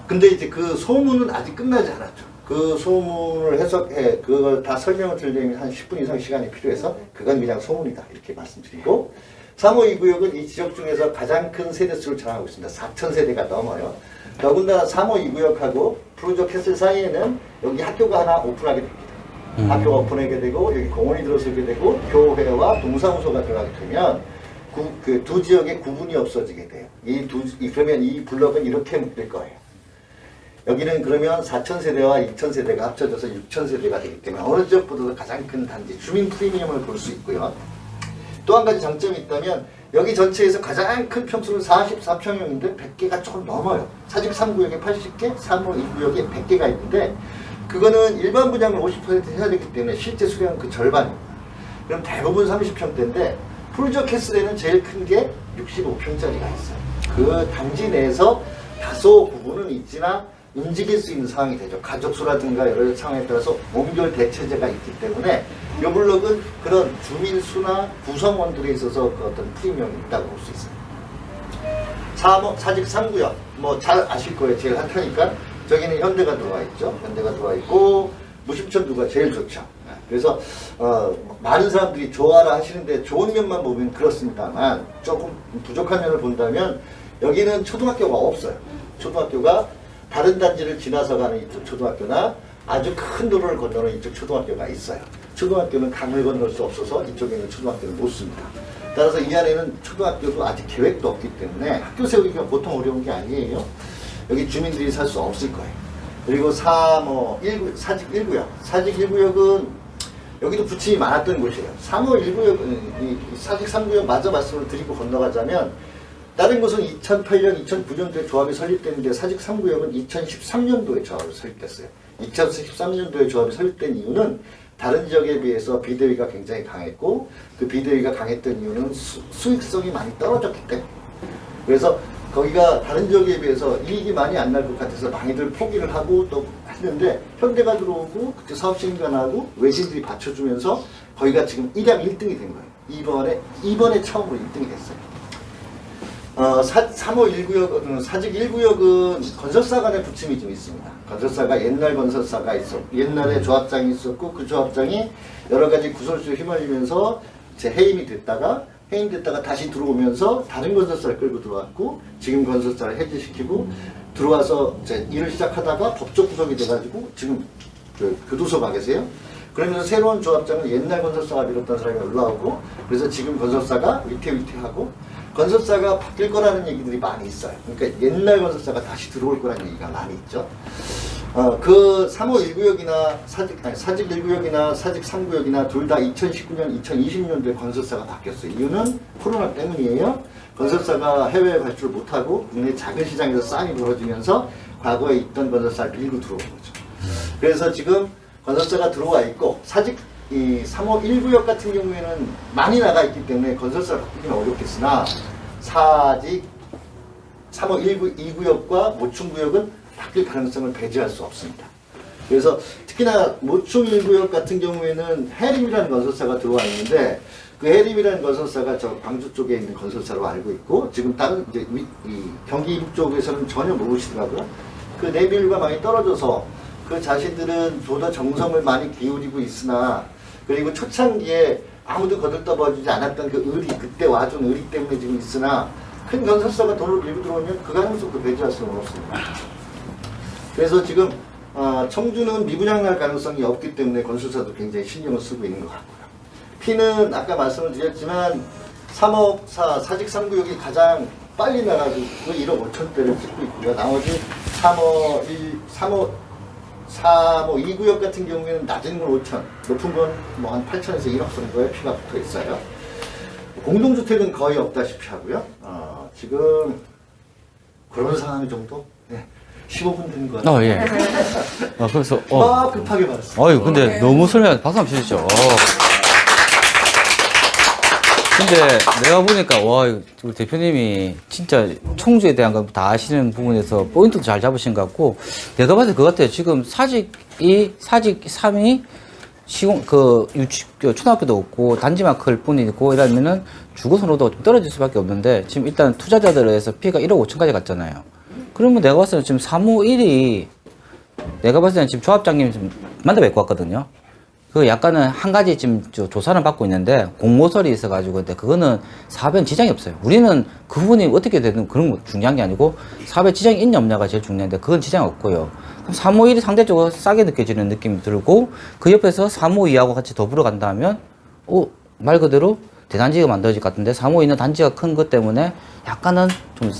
근데 이제 그 소문은 아직 끝나지 않았죠. 그 소문을 해석해, 그걸 다 설명을 드리려면 한 10분 이상 시간이 필요해서 그건 그냥 소문이다. 이렇게 말씀드리고, 3호 2구역은 이 지역 중에서 가장 큰 세대수를 자랑하고 있습니다. 4,000세대가 넘어요. 더군다나 3호 2구역하고 프로저 캐슬 사이에는 여기 학교가 하나 오픈하게 됩니다. 학교가 오픈하게 되고, 여기 공원이 들어서게 되고, 교회와 동사무소가 들어가게 되면 그 두 지역의 구분이 없어지게 돼요. 그러면 이 블럭은 이렇게 묶일 거예요. 여기는 그러면 4,000세대와 2,000세대가 합쳐져서 6,000세대가 되기 때문에 어느 지역보다도 가장 큰 단지, 주민 프리미엄을 볼 수 있고요. 또 한 가지 장점이 있다면 여기 전체에서 가장 큰 평수는 44평형인데 100개가 조금 넘어요. 사직 3구역에 80개, 3호 2구역에 100개가 있는데, 그거는 일반 분양을 50% 해야 되기 때문에 실제 수량은 그 절반입니다. 그럼 대부분 30평대인데 프로저 캐슬에는 제일 큰 게 65평짜리가 있어요. 그 단지 내에서 다소 구분은 있지나 움직일 수 있는 상황이 되죠. 가족수라든가 여러 상황에 따라서 온결 대체제가 있기 때문에 이 블록은 그런 주민 수나 구성원들에 있어서 그 어떤 프리미엄이 있다고 볼 수 있어요. 사직 3구역 뭐 잘 아실 거예요. 제일 핫하니까. 저기는 현대가 들어와 있죠. 현대가 들어와 있고, 무심천두가 제일 좋죠. 그래서 많은 사람들이 좋아라 하시는데 좋은 면만 보면 그렇습니다만 조금 부족한 면을 본다면 여기는 초등학교가 없어요. 초등학교가 다른 단지를 지나서 가는 이쪽 초등학교나 아주 큰 도로를 건너는 이쪽 초등학교가 있어요. 초등학교는 강을 건널 수 없어서 이쪽에 있는 초등학교는 못 씁니다. 따라서 이 안에는 초등학교도 아직 계획도 없기 때문에 학교 세우기가 보통 어려운 게 아니에요. 여기 주민들이 살 수 없을 거예요. 그리고 사직 1구역. 사직 1구역은 여기도 부침이 많았던 곳이에요. 3호 1구역은 사직 3구역 마저 말씀을 드리고 건너가자면, 다른 곳은 2008년, 2009년도에 조합이 설립됐는데 사직 3구역은 2013년도에 조합이 설립됐어요. 2013년도에 조합이 설립된 이유는 다른 지역에 비해서 비대위가 굉장히 강했고, 그 비대위가 강했던 이유는 수익성이 많이 떨어졌기 때문에. 그래서 거기가 다른 지역에 비해서 이익이 많이 안 날 것 같아서 많이들 포기를 하고 또 했는데, 현대가 들어오고 그때 사업시행가 나고 외신들이 받쳐주면서 거기가 지금 1양 1등이 된 거예요. 이번에 처음으로 1등이 됐어요. 3호 1구역, 사직 1구역은 건설사 간의 부침이 좀 있습니다. 건설사가 옛날 건설사가 있었고, 옛날에 조합장이 있었고, 그 조합장이 여러 가지 구설수에 휘말리면서 해임됐다가 다시 들어오면서 다른 건설사를 끌고 들어왔고, 지금 건설사를 해지시키고 들어와서 이제 일을 시작하다가 법적 구속이 돼가지고 지금 교도소 가 계세요. 그러면서 새로운 조합장은 옛날 건설사가 밀었던 사람이 올라오고, 그래서 지금 건설사가 위태위태하고, 건설사가 바뀔 거라는 얘기들이 많이 있어요. 그러니까 옛날 건설사가 다시 들어올 거라는 얘기가 많이 있죠. 그 3호 1구역이나 사직 1구역이나 사직 3구역이나 둘 다 2019년, 2020년도에 건설사가 바뀌었어요. 이유는 코로나 때문이에요. 건설사가 해외에 발주를 못하고 국내 작은 시장에서 싸움이 벌어지면서 과거에 있던 건설사를 밀고 들어온 거죠. 그래서 지금 건설사가 들어와 있고, 사직 이 3호 1구역 같은 경우에는 많이 나가 있기 때문에 건설사를 바꾸기는 어렵겠으나, 사직 3호 2구역과 모충구역은 바뀔 가능성을 배제할 수 없습니다. 그래서 특히나 모충 1구역 같은 경우에는 해림이라는 건설사가 들어와 있는데 그 해림이라는 건설사가 저 광주 쪽에 있는 건설사로 알고 있고 지금 다른 이제 이 경기 이북 쪽에서는 전혀 모르시더라고요. 그 내비율과 많이 떨어져서 그 자신들은 보다 정성을 많이 기울이고 있으나 그리고 초창기에 아무도 거들떠봐주지 않았던 그 의리 그때 와준 의리 때문에 지금 있으나 큰 건설사가 돈을 밀고 들어오면 그 가능성도 배제할 수는 없습니다. 그래서 지금 청주는 미분양 날 가능성이 없기 때문에 건설사도 굉장히 신경을 쓰고 있는 것 같고요. P는 아까 말씀을 드렸지만 3억 사직 3구역이 가장 빨리 나가지고 1억 5천대를 찍고 있고요. 나머지 3호 2구역 같은 경우에는 낮은 건 5천, 높은 건 뭐 한 8천에서 1억 정도의 P가 붙어 있어요. 공동주택은 거의 없다시피 하고요. 지금 그런 상황 정도? 네. 15분 된 것 같아요. 예. 그래서, 막 급하게 말했어요. 어이, 근데 너무 설명, 박수 한번 치시죠. 근데 내가 보니까, 와, 우리 대표님이 진짜 청주에 대한 거 다 아시는 부분에서 포인트도 잘 잡으신 것 같고, 내가 봤을 때 그거 같아요. 지금 사직 3이 초등학교도 없고, 단지만 클 뿐이고, 이러면은 주거 선호도가 좀 떨어질 수밖에 없는데, 지금 일단 투자자들에 의해서 P가 1억 5천까지 갔잖아요. 그러면 내가 봤을 때는 지금 3호 1이, 내가 봤을 때는 지금 조합장님 좀 만나 뵙고 왔거든요. 그 약간은 한 가지 지금 조사를 받고 있는데 공모설이 있어가지고 근데 그거는 사업에 지장이 없어요. 우리는 그 부분이 어떻게 되든 그런 거 중요한 게 아니고 사업에 지장이 있냐 없냐가 제일 중요한데 그건 지장 없고요. 그럼 351이 상대적으로 싸게 느껴지는 느낌이 들고 그 옆에서 352하고 같이 더불어 간다면 말 그대로 대단지가 만들어질 것 같은데 352는 단지가 큰 것 때문에 약간은 좀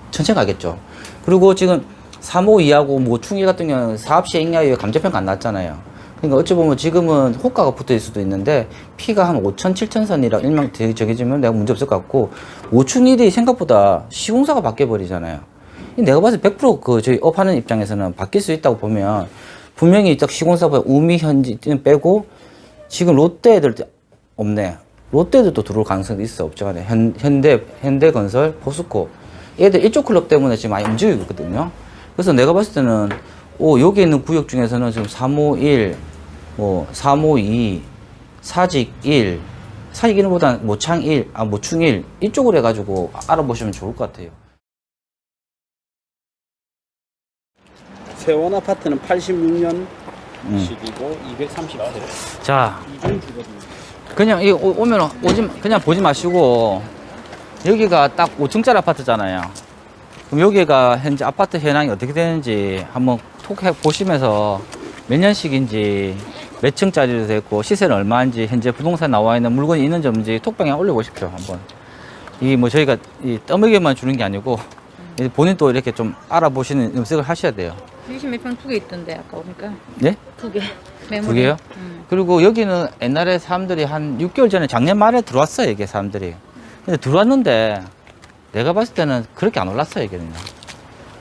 천천히 가겠죠. 그리고 지금 352하고 모충 1 같은 경우는 사업시에 인가에 감정평가 안 났잖아요. 그러니까 어찌 보면 지금은 호가가 붙어 있을 수도 있는데 P가 한 5천, 7천 선이라 일명 정해지면 내가 문제 없을 것 같고 모충일이 생각보다 시공사가 바뀌어버리잖아요. 내가 봤을 때 100% 저희 업하는 입장에서는 바뀔 수 있다고 보면 분명히 딱 시공사보다 우미, 현지는 빼고 지금 롯데 애들 없네. 롯데들도 들어올 가능성도 있어. 없지 않아요. 현대건설, 포스코 얘들 이쪽 클럽 때문에 지금 많이 움직이고 있거든요. 그래서 내가 봤을 때는 여기 있는 구역 중에서는 지금 351, 352, 사직 1, 사직 1보다는 모창 1, 모충 1 이쪽으로 해가지고 알아보시면 좋을 것 같아요. 세원 아파트는 86년 식이고 230세대. 자, 이중주거든요. 그냥 그냥 보지 마시고 여기가 딱 5층짜리 아파트잖아요. 그럼 여기가 현재 아파트 현황이 어떻게 되는지 한번 톡 보시면서 몇 년씩인지 몇 층짜리로 되고 시세는 얼마인지 현재 부동산에 나와 있는 물건이 있는지 없는지 톡방에 올려보십시오. 한번. 이 저희가 이 떠먹이만 주는 게 아니고 본인도 이렇게 좀 알아보시는 염색을 하셔야 돼요. 유심 몇평 2개 있던데 아까 보니까. 네? 2개. 2개요? 그리고 여기는 옛날에 사람들이 한 6개월 전에 작년 말에 들어왔어요. 이게 사람들이. 근데 들어왔는데 내가 봤을 때는 그렇게 안 올랐어요. 여기는요.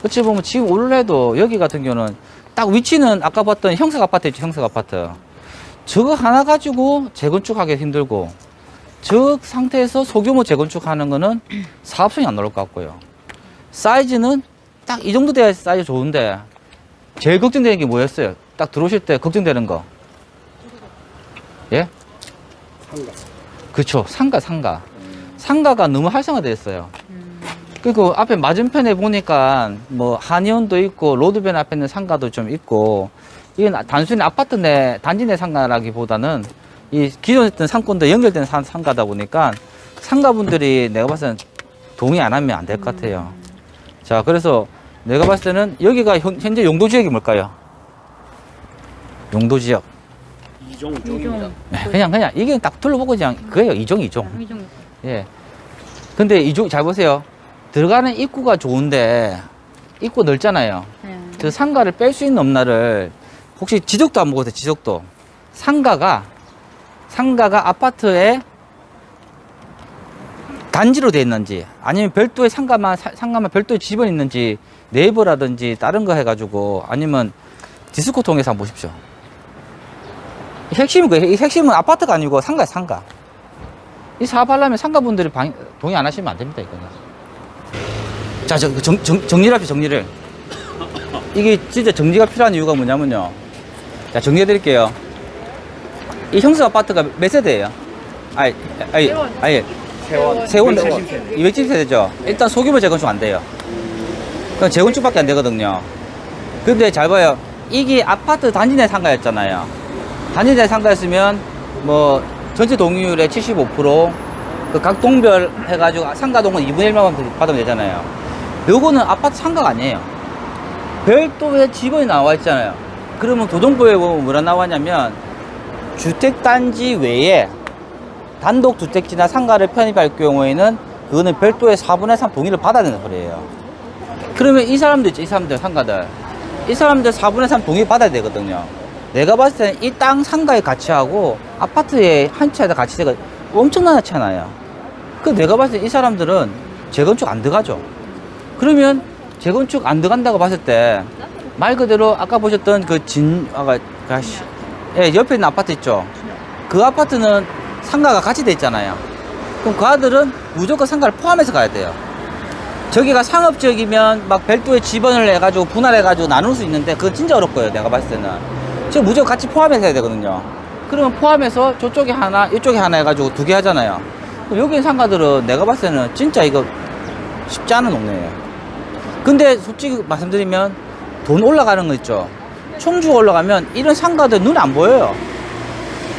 어찌 보면 지금 올해도 여기 같은 경우는 딱 위치는 아까 봤던 형석 아파트 있죠. 형석 아파트. 저거 하나 가지고 재건축하기 힘들고 저 상태에서 소규모 재건축하는 거는 사업성이 안 나올 것 같고요. 사이즈는 딱 이 정도 돼야 사이즈 좋은데 제일 걱정되는 게 뭐였어요? 딱 들어오실 때 걱정되는 거. 예? 상가. 그렇죠. 상가. 상가가 너무 활성화되어 있어요. 그리고 앞에 맞은편에 보니까 뭐 한의원도 있고 로드변 앞에 있는 상가도 좀 있고 이건 단순히 아파트 내 단지 내 상가라기보다는 이 기존에 있던 상권도 연결된 상가다 보니까 상가분들이 내가 봤을 때는 동의 안 하면 안 될 것 같아요. 자, 그래서 내가 봤을 때는 여기가 현재 용도 지역이 뭘까요? 용도 지역. 이종입니다. 그냥 이게 딱 둘러보고 그냥 그래요. 이종. 이종. 예. 근데 이종 잘 보세요. 들어가는 입구가 좋은데 입구 넓잖아요. 그 상가를 뺄 수 있는 없나를 혹시 지적도 안 보고서 지적도 상가가 아파트에 단지로 돼 있는지 아니면 별도의 상가만 별도의 집은 있는지 네이버라든지 다른 거 해가지고 아니면 디스코 통해서 한번 보십시오. 핵심은 그예요. 이 핵심은 아파트가 아니고 상가예요. 상가. 이 사업하려면 상가분들이 동의 안 하시면 안 됩니다. 이거는. 자, 정리를 합시다. 정리를. 이게 진짜 정리가 필요한 이유가 뭐냐면요. 자, 정리해드릴게요. 이 형수 아파트가 몇 세대예요? 아니, 세원 270세대죠. 일단 소규모 재건축 안 돼요. 그건 재건축밖에 안 되거든요. 근데 잘 봐요. 이게 아파트 단지 내 상가였잖아요. 단지 내 상가였으면 뭐 전체 동의율의 75%, 그 각 동별 해가지고 상가동은 2분의 1만 받으면 되잖아요. 요거는 아파트 상가가 아니에요. 별도의 직원이 나와 있잖아요. 그러면 교통부에 보면 뭐라 나왔냐면 주택단지 외에 단독주택지나 상가를 편입할 경우에는 그거는 별도의 4분의 3 동의를 받아야 되는 소리예요. 그러면 이 사람들 있죠, 이 사람들 상가들. 이 사람들 4분의 3 동의 받아야 되거든요. 내가 봤을 때는 이 땅 상가의 가치하고 아파트의 한 채의 가치가 엄청나게 차나요. 그 내가 봤을 때 이 사람들은 재건축 안 들어가죠. 그러면 재건축 안 들어간다고 봤을 때 말 그대로 아까 보셨던 예, 옆에 있는 아파트 있죠. 그 아파트는 상가가 같이 돼 있잖아요. 그럼 그 아들은 무조건 상가를 포함해서 가야 돼요. 저기가 상업지역이면 막 별도의 지번을 해가지고 분할해가지고 나눌 수 있는데 그건 진짜 어렵고요. 내가 봤을 때는 저 무조건 같이 포함해서 해야 되거든요. 그러면 포함해서 저쪽에 하나 이쪽에 하나 해가지고 두 개 하잖아요. 그럼 여기 있는 상가들은 내가 봤을 때는 진짜 이거 쉽지 않은 동네예요. 근데 솔직히 말씀드리면 돈 올라가는 거 있죠. 청주가 올라가면 이런 상가들 눈에 안 보여요.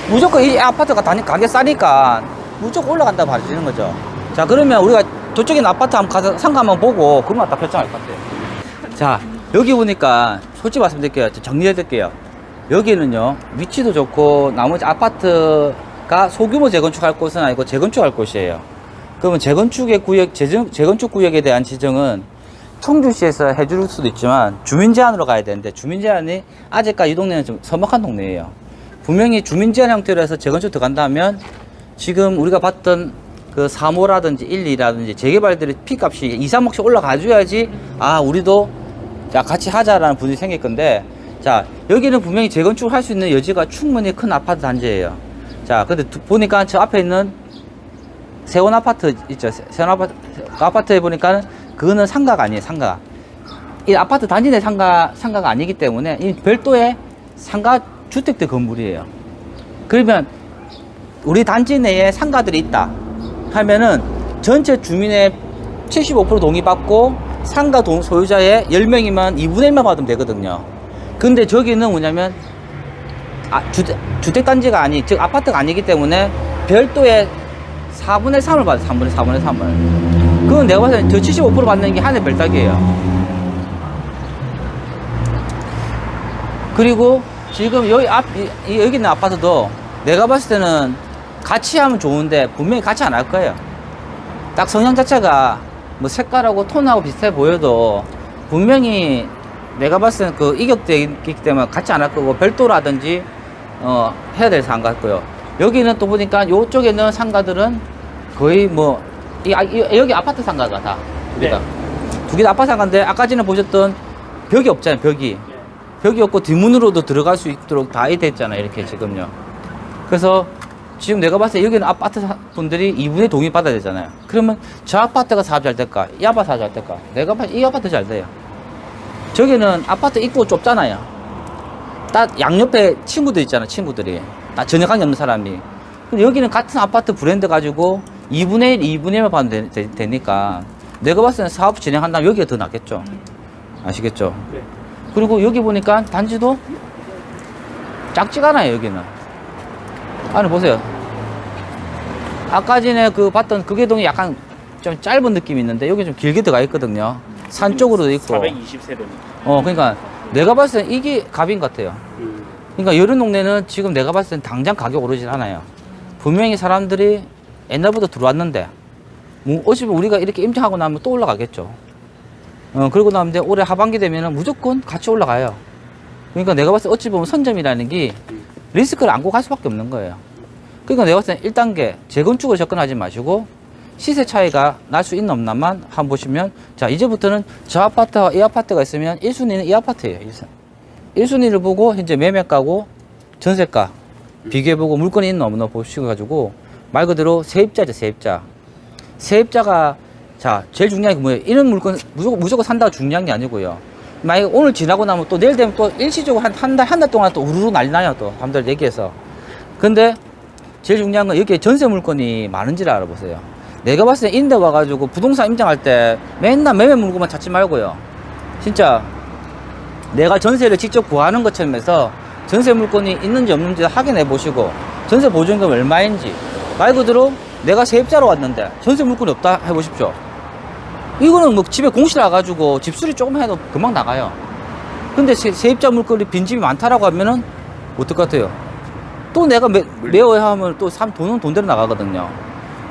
무조건 이 아파트가 가게 싸니까 무조건 올라간다고 봐주는 거죠. 자, 그러면 우리가 저쪽에 있는 아파트 한번 가서 상가 한번 보고 그런 거 딱 결정할 것 같아요. 자, 여기 보니까 솔직히 말씀드릴게요. 정리해드릴게요. 여기는요, 위치도 좋고 나머지 아파트가 소규모 재건축할 곳은 아니고 재건축할 곳이에요. 그러면 재건축의 구역, 재건축 구역에 대한 지정은 청주시에서 해줄 수도 있지만 주민 제한으로 가야 되는데 주민 제한이 아직까지 이 동네는 좀 서먹한 동네예요. 분명히 주민 제한 형태로 해서 재건축 들어간다 하면 지금 우리가 봤던 그 3호라든지 1, 2라든지 재개발들의 피값이 2, 3억씩 올라가줘야지 아 우리도 자 같이 하자라는 분이 생길 건데 자 여기는 분명히 재건축을 할 수 있는 여지가 충분히 큰 아파트 단지예요. 자 근데 보니까 저 앞에 있는 세원 아파트 있죠. 세원 아파트에 보니까는 그거는 상가가 아니에요. 상가. 이 아파트 단지 내 상가가 아니기 때문에 이 별도의 상가 주택들 건물이에요. 그러면 우리 단지 내에 상가들이 있다 하면은 전체 주민의 75% 동의받고 상가 소유자의 10명이면 2분의 1만 받으면 되거든요. 근데 저기는 뭐냐면 주택단지가 즉 아파트가 아니기 때문에 별도의 4분의 3을 받아요. 4분의 3을. 그건 내가 봤을 때 저 75% 받는 게 하늘 별따기예요. 그리고 지금 여기 여기 있는 아파트도 내가 봤을 때는 같이 하면 좋은데 분명히 같이 안 할 거예요. 딱 성향 자체가 뭐 색깔하고 톤하고 비슷해 보여도 분명히 내가 봤을 때는 그 이격되기 때문에 같이 안 할 거고 별도라든지 해야 될 상가 같고요. 여기는 또 보니까 이쪽에 있는 상가들은 거의 뭐 여기 아파트 상가가 다 우리가 두 개 다 아파트 상가인데 아까 전에 보셨던 벽이 없잖아요. 벽이 없고 뒷문으로도 들어갈 수 있도록 다 돼 있잖아요. 이렇게 지금요. 그래서 지금 내가 봤을 때 여기는 아파트 분들이 2분의 동의 받아야 되잖아요. 그러면 저 아파트가 사업 잘 될까? 이 아파트 사업 잘 될까? 내가 봤을 때 이 아파트 잘 돼요. 저기는 아파트 입구가 좁잖아요. 딱 양옆에 친구들 있잖아요. 친구들이 다 전혀 관계 없는 사람이. 근데 여기는 같은 아파트 브랜드 가지고 2분의 1, 2분의 1만 받으면 되니까 내가 봤을 때는 사업 진행한다면 여기가 더 낫겠죠. 아시겠죠? 네. 그리고 여기 보니까 단지도 작지가 않아요. 여기는 안에 보세요. 아까 전에 그 봤던 그계동이 약간 좀 짧은 느낌이 있는데 여기 좀 길게 들어가 있거든요. 산 쪽으로도 있고 420세대입니다. 그러니까 내가 봤을 땐 이게 갑인 것 같아요. 그러니까 이런 동네는 지금 내가 봤을 땐 당장 가격 오르진 않아요. 분명히 사람들이 옛날부터 들어왔는데 뭐 어차피 우리가 이렇게 임장하고 나면 또 올라가겠죠. 그러고 나면 이제 올해 하반기 되면은 무조건 같이 올라가요. 그러니까 내가 봤을 때 어찌 보면 선점이라는 게 리스크를 안고 갈 수밖에 없는 거예요. 그러니까 내가 봤을 때 1단계 재건축을 접근하지 마시고 시세 차이가 날 수 있나 없나만 한번 보시면 자 이제부터는 저 아파트와 이 아파트가 있으면 1순위는 이 아파트예요. 1순위를 보고 현재 매매가고 전세가 비교해보고 물건이 있나 없나 보시고 말 그대로 세입자죠. 세입자가 자 제일 중요한 게 뭐예요? 이런 물건 무조건 산다고 중요한 게 아니고요. 만약에 오늘 지나고 나면 또 내일 되면 또 일시적으로 한 달 동안 또 우르르 난리 나요. 또 사람들 얘기해서. 근데 제일 중요한 건 여기에 전세 물건이 많은지를 알아보세요. 내가 봤을 때 인데 와가지고 부동산 임장할 때 맨날 매매 물건만 찾지 말고요. 진짜 내가 전세를 직접 구하는 것처럼 해서 전세 물건이 있는지 없는지 확인해 보시고 전세 보증금 얼마인지 말 그대로 내가 세입자로 왔는데 전세 물건이 없다 해보십시오. 이거는 뭐 집에 공실 와가지고 집수리 조금 해도 금방 나가요. 근데 세입자 물건이 빈집이 많다라고 하면은 어떨 것 같아요? 또 내가 매어야 하면 또 돈은 돈대로 나가거든요.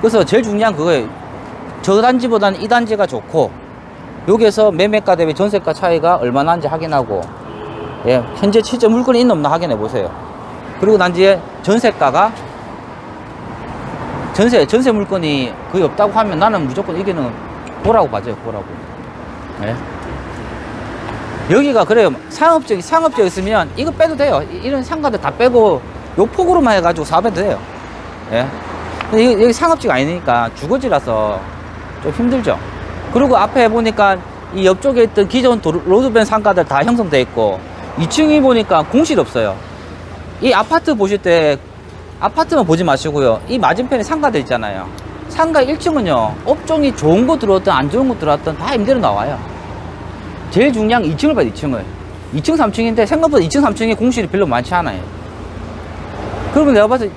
그래서 제일 중요한 그거예요. 저 단지보다는 이 단지가 좋고 여기에서 매매가 대비 전세가 차이가 얼마나 나는지 확인하고 예, 현재 실제 물건이 있나 없나 확인해 보세요. 그리고 난 뒤에 전세가가 전세 물건이 거의 없다고 하면 나는 무조건 이게는 보라고 봐줘요. 보라고. 예. 여기가 그래요. 상업적 있으면 이거 빼도 돼요. 이런 상가들 다 빼고 요 폭으로만 해가지고 사업해도 돼요. 예. 근데 여기 상업지가 아니니까 주거지라서 좀 힘들죠. 그리고 앞에 보니까 이 옆쪽에 있던 기존 로드밴 상가들 다 형성돼 있고 2층이 보니까 공실 없어요. 이 아파트 보실 때 아파트만 보지 마시고요. 이 맞은편에 상가들 있잖아요. 상가 1층은요. 업종이 좋은 거 들어왔든 안 좋은 거 들어왔든 다 임대로 나와요. 제일 중요한 2층을 봐요. 2층을. 2층 3층인데 생각보다 2층 3층에 공실이 별로 많지 않아요. 그러면 내가 봤을 때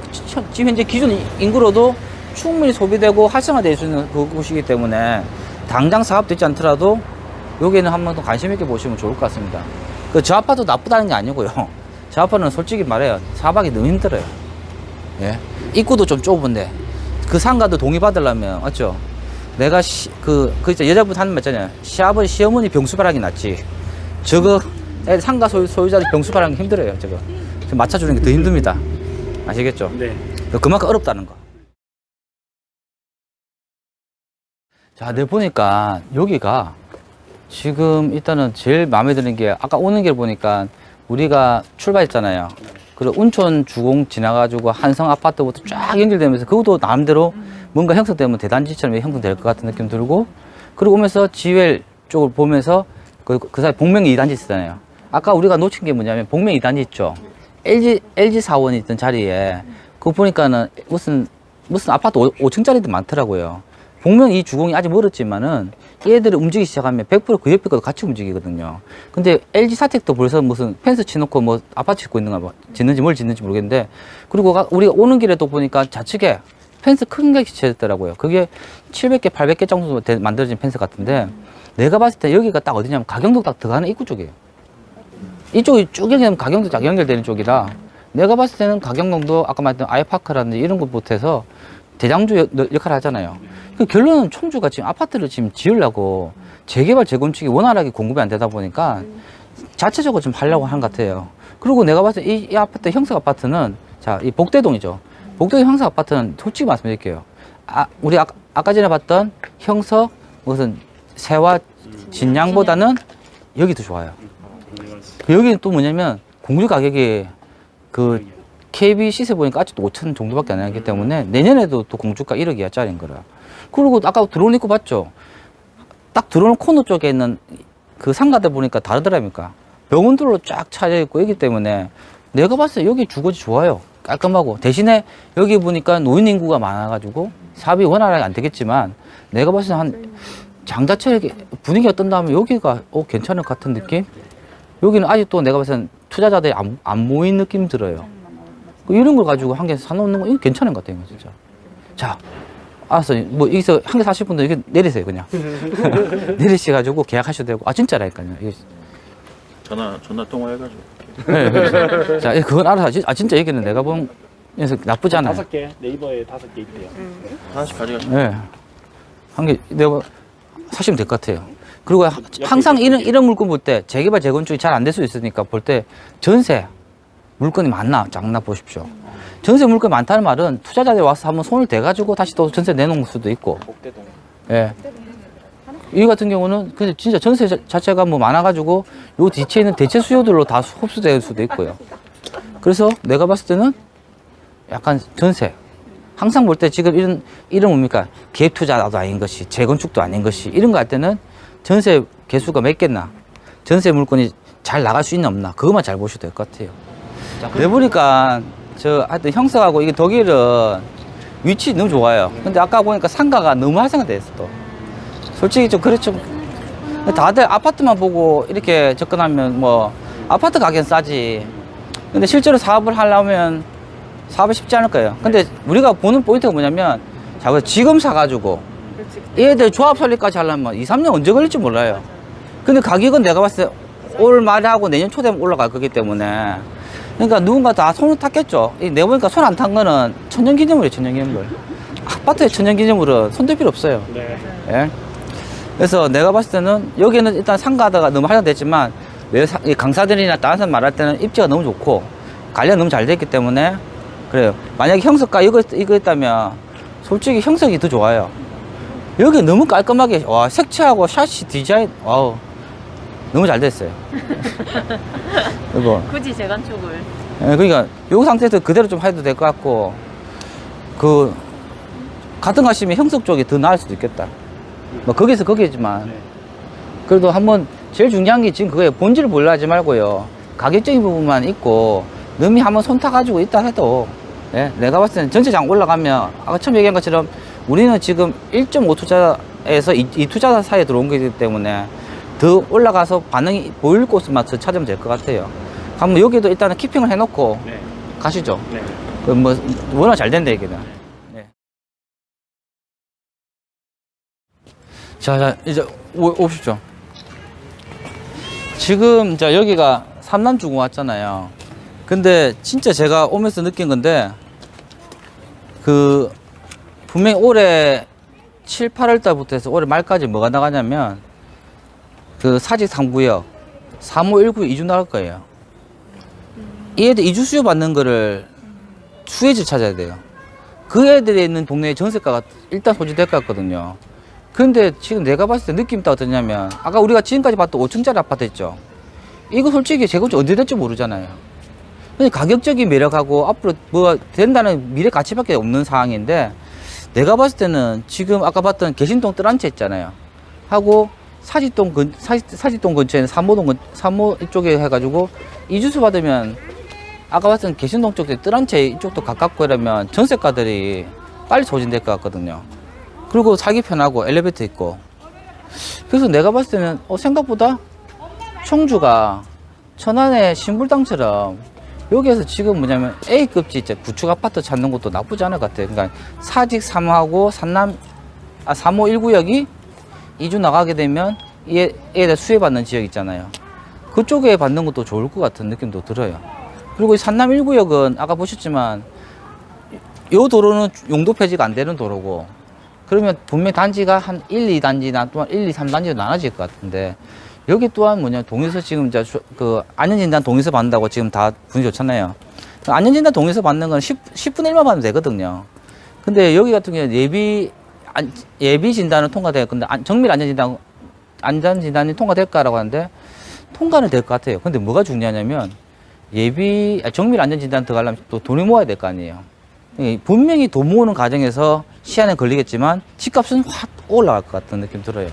지금 현재 기존 인구로도 충분히 소비되고 활성화될 수 있는 곳이기 때문에 당장 사업되지 않더라도 여기는 한번 더 관심 있게 보시면 좋을 것 같습니다. 저 아파트 나쁘다는 게 아니고요. 저 아파트는 솔직히 말해요. 사업하기 너무 힘들어요. 예. 입구도 좀 좁은데 그 상가도 동의받으려면 맞죠? 내가 여자분 하는 말 있잖아요. 시어머니 병수바라기 낫지. 저거 상가 소유자들 병수바라기 힘들어요. 저거 맞춰주는 게 더 힘듭니다. 아시겠죠? 네. 그만큼 어렵다는 거. 자, 내가 보니까 여기가 지금 일단은 제일 마음에 드는 게 아까 오는 길 보니까 우리가 출발했잖아요. 그리고 운촌 주공 지나가지고 한성 아파트부터 쫙 연결되면서 그것도 나름대로 뭔가 형성되면 대단지처럼 형성될 것 같은 느낌 들고 그리고 오면서 지웰 쪽을 보면서 그 사이 복명 2단지 있잖아요. 아까 우리가 놓친 게 뭐냐면 복명 2단지 있죠. LG 사원이 있던 자리에 그거 보니까는 무슨 아파트 5층짜리도 많더라고요. 복면 이 주공이 아직 멀었지만은 얘들이 움직이기 시작하면 100% 그 옆에 것도 같이 움직이거든요. 근데 LG 사택도 벌써 무슨 펜스 치놓고 뭐 아파트 짓고 있는가 봐. 짓는지 뭘 짓는지 모르겠는데 그리고 우리가 오는 길에 또 보니까 좌측에 펜스 큰 게 지어졌더라고요. 그게 700개, 800개 정도 만들어진 펜스 같은데 내가 봤을 때 여기가 딱 어디냐면 가경도 딱 들어가는 입구 쪽이에요. 이쪽이 쭉 연결되면 가경도 딱 연결되는 쪽이라 내가 봤을 때는 가경동도 아까 말했던 아이파크라든지 이런 것부터 해서 대장주 역할을 하잖아요. 그 결론은 청주가 지금 아파트를 지금 지으려고 재개발, 재건축이 원활하게 공급이 안 되다 보니까 자체적으로 좀 하려고 하는 것 같아요. 그리고 내가 봤을 때 이 아파트, 형석 아파트는 자, 이 복대동이죠. 복대동 형석 아파트는 솔직히 말씀드릴게요. 우리 아까 전에 봤던 형석, 무슨 세화, 진양보다는 여기 더 좋아요. 여기는 또 뭐냐면 공유 가격이 그 KB 시세 보니까 아직도 5천 정도밖에 안 하기 때문에 내년에도 또 공주가 1억 이하짜리인 거라. 그리고 아까 드론 입고 봤죠? 딱 드론 코너 쪽에 있는 그 상가들 보니까 다르더랍니까? 병원들로 쫙 차져 있고 있기 때문에 내가 봤을 때 여기 주거지 좋아요. 깔끔하고. 대신에 여기 보니까 노인 인구가 많아가지고 사업이 원활하게 안 되겠지만 내가 봤을 때 한 장자철 분위기가 뜬다면 여기가 괜찮을 것 같은 느낌? 여기는 아직도 내가 봤을 땐 투자자들이 안 모인 느낌 들어요. 이런 걸 가지고 한 개 사놓는 거 이거 괜찮은 것 같아요, 진짜. 자, 알았어. 뭐 여기서 한 개 사실 분들 이거 내리세요, 그냥. 내리셔가지고 계약하셔도 되고. 진짜라니까요. 이거. 전화 통화해가지고. 네, 네. 자, 그건 알아서. 진짜 얘기는 내가 본 녀석 나쁘지 않아요. 5개, 네이버에 5개 있대요. 하나씩 가져가시면. 네. 한 개 내가 사시면 될 것 같아요. 그리고 항상 이런 물건 볼 때 재개발, 재건축이 잘 안 될 수 있으니까 볼 때 전세 물건이 많나 작나 보십시오. 전세 물건이 많다는 말은 투자자들이 와서 한번 손을 대가지고 다시 또 전세 내놓을 수도 있고. 복대동. 예. 이 같은 경우는 근데 진짜 전세 자체가 뭐 많아가지고 요 뒤에 있는 대체 수요들로 다 흡수될 수도 있고요. 그래서 내가 봤을 때는 약간 전세. 항상 볼 때 지금 이런 뭡니까? 기획 투자도 아닌 것이, 재건축도 아닌 것이 이런 거 할 때는 전세 개수가 몇 개나 전세 물건이 잘 나갈 수 있나 없나 그것만 잘 보셔도 될 것 같아요. 내 보니까 저 하여튼 형성하고 이게 독일은 위치 너무 좋아요. 근데 아까 보니까 상가가 너무 활성화돼 있어 또. 솔직히 좀 그렇죠. 다들 아파트만 보고 이렇게 접근하면 뭐 아파트 가격은 싸지. 근데 실제로 사업을 하려면 사업이 쉽지 않을 거예요. 근데 우리가 보는 포인트가 뭐냐면 자, 지금 사가지고 얘들 조합 설립까지 하려면 2, 3년 언제 걸릴지 몰라요. 근데 가격은 내가 봤을 때 올 말하고 내년 초 되면 올라갈 거기 때문에 그러니까 누군가 다 손을 탔겠죠. 내가 보니까 손 안 탄 거는 천연기념물이에요, 천연기념물. 아파트에 천연기념물은 손댈 필요 없어요. 네. 예. 그래서 내가 봤을 때는 여기는 일단 상가다가 너무 활용됐지만 이 강사들이나 다른 사람 말할 때는 입지가 너무 좋고 관리가 너무 잘 됐기 때문에 그래요. 만약에 형석가 이거 있다면 솔직히 형석이 더 좋아요. 여기 너무 깔끔하게 와 색채하고 샤시 디자인 와우 너무 잘 됐어요. 이거 굳이 재건축을. 예, 그러니까 요 상태에서 그대로 좀 해도 될 것 같고 그 같은 가시면 형석 쪽이 더 나을 수도 있겠다. 뭐 거기서 거기지만 그래도 한번 제일 중요한 게 지금 그거예요. 본질을 보려 하지 말고요. 가격적인 부분만 있고 너미 한번 손 타가지고 있다 해도 예, 내가 봤을 때는 전체장 올라가면 아까 처음 얘기한 것처럼 우리는 지금 1.5 투자에서 2 투자 사이에 들어온 거기 때문에 더 올라가서 반응이 보일 곳만 더 찾으면 될 것 같아요. 한번 여기도 일단은 키핑을 해놓고 네. 가시죠. 네. 그 뭐 워낙 잘 된다 얘기는. 네. 자 이제 오십시오. 지금 이제 여기가 삼남주공 왔잖아요. 근데 진짜 제가 오면서 느낀 건데 그 분명히 올해 7, 8월 달부터 해서 올해 말까지 뭐가 나가냐면 그 사직 3구역 3519 이주 나갈 거예요. 이 애들 이주 수요 받는 거를 수혜지를 찾아야 돼요. 그 애들이 있는 동네에 전세가가 일단 소지될 것 같거든요. 근데 지금 내가 봤을 때 느낌 따 어떠냐면 아까 우리가 지금까지 봤던 5층짜리 아파트 있죠. 이거 솔직히 재건축 언제 될지 모르잖아요. 근데 가격적인 매력하고 앞으로 뭐 된다는 미래 가치밖에 없는 상황인데 내가 봤을 때는 지금 아까 봤던 개신동 뜰한채 있잖아요. 하고 사직동 근처에는 삼모 이쪽에 해가지고 이주수 받으면 아까 봤던 개신동 쪽에 뜰한채 이쪽도 가깝고 이러면 전세가들이 빨리 소진될 것 같거든요. 그리고 살기 편하고 엘리베이터 있고 그래서 내가 봤을 때는 생각보다 청주가 천안의 신불당처럼 여기에서 지금 뭐냐면 A급지 이제 구축 아파트 찾는 것도 나쁘지 않을 것 같아요. 그러니까 사직 3호하고 3호 1구역이 이주 나가게 되면 얘들 수혜받는 지역 있잖아요. 그쪽에 받는 것도 좋을 것 같은 느낌도 들어요. 그리고 이 산남 1구역은 아까 보셨지만 요 도로는 용도 폐지가 안 되는 도로고 그러면 분명히 단지가 한 1, 2단지나 또한 1, 2, 3단지로 나눠질 것 같은데 여기 또한 뭐냐 동의서 지금 이제 그 안전진단 동의서 받는다고 지금 다 분위기 좋잖아요. 안전진단 동의서 받는 건 10분의 1만 받으면 되거든요. 근데 여기 같은 경우에 예비 진단은 통과돼요. 근데 정밀 안전진단이 통과될까라고 하는데 통과는 될 것 같아요. 근데 뭐가 중요하냐면 정밀 안전진단 들어가려면 또 돈을 모아야 될 거 아니에요. 분명히 돈 모으는 과정에서 시간은 걸리겠지만 집값은 확 올라갈 것 같은 느낌 들어요.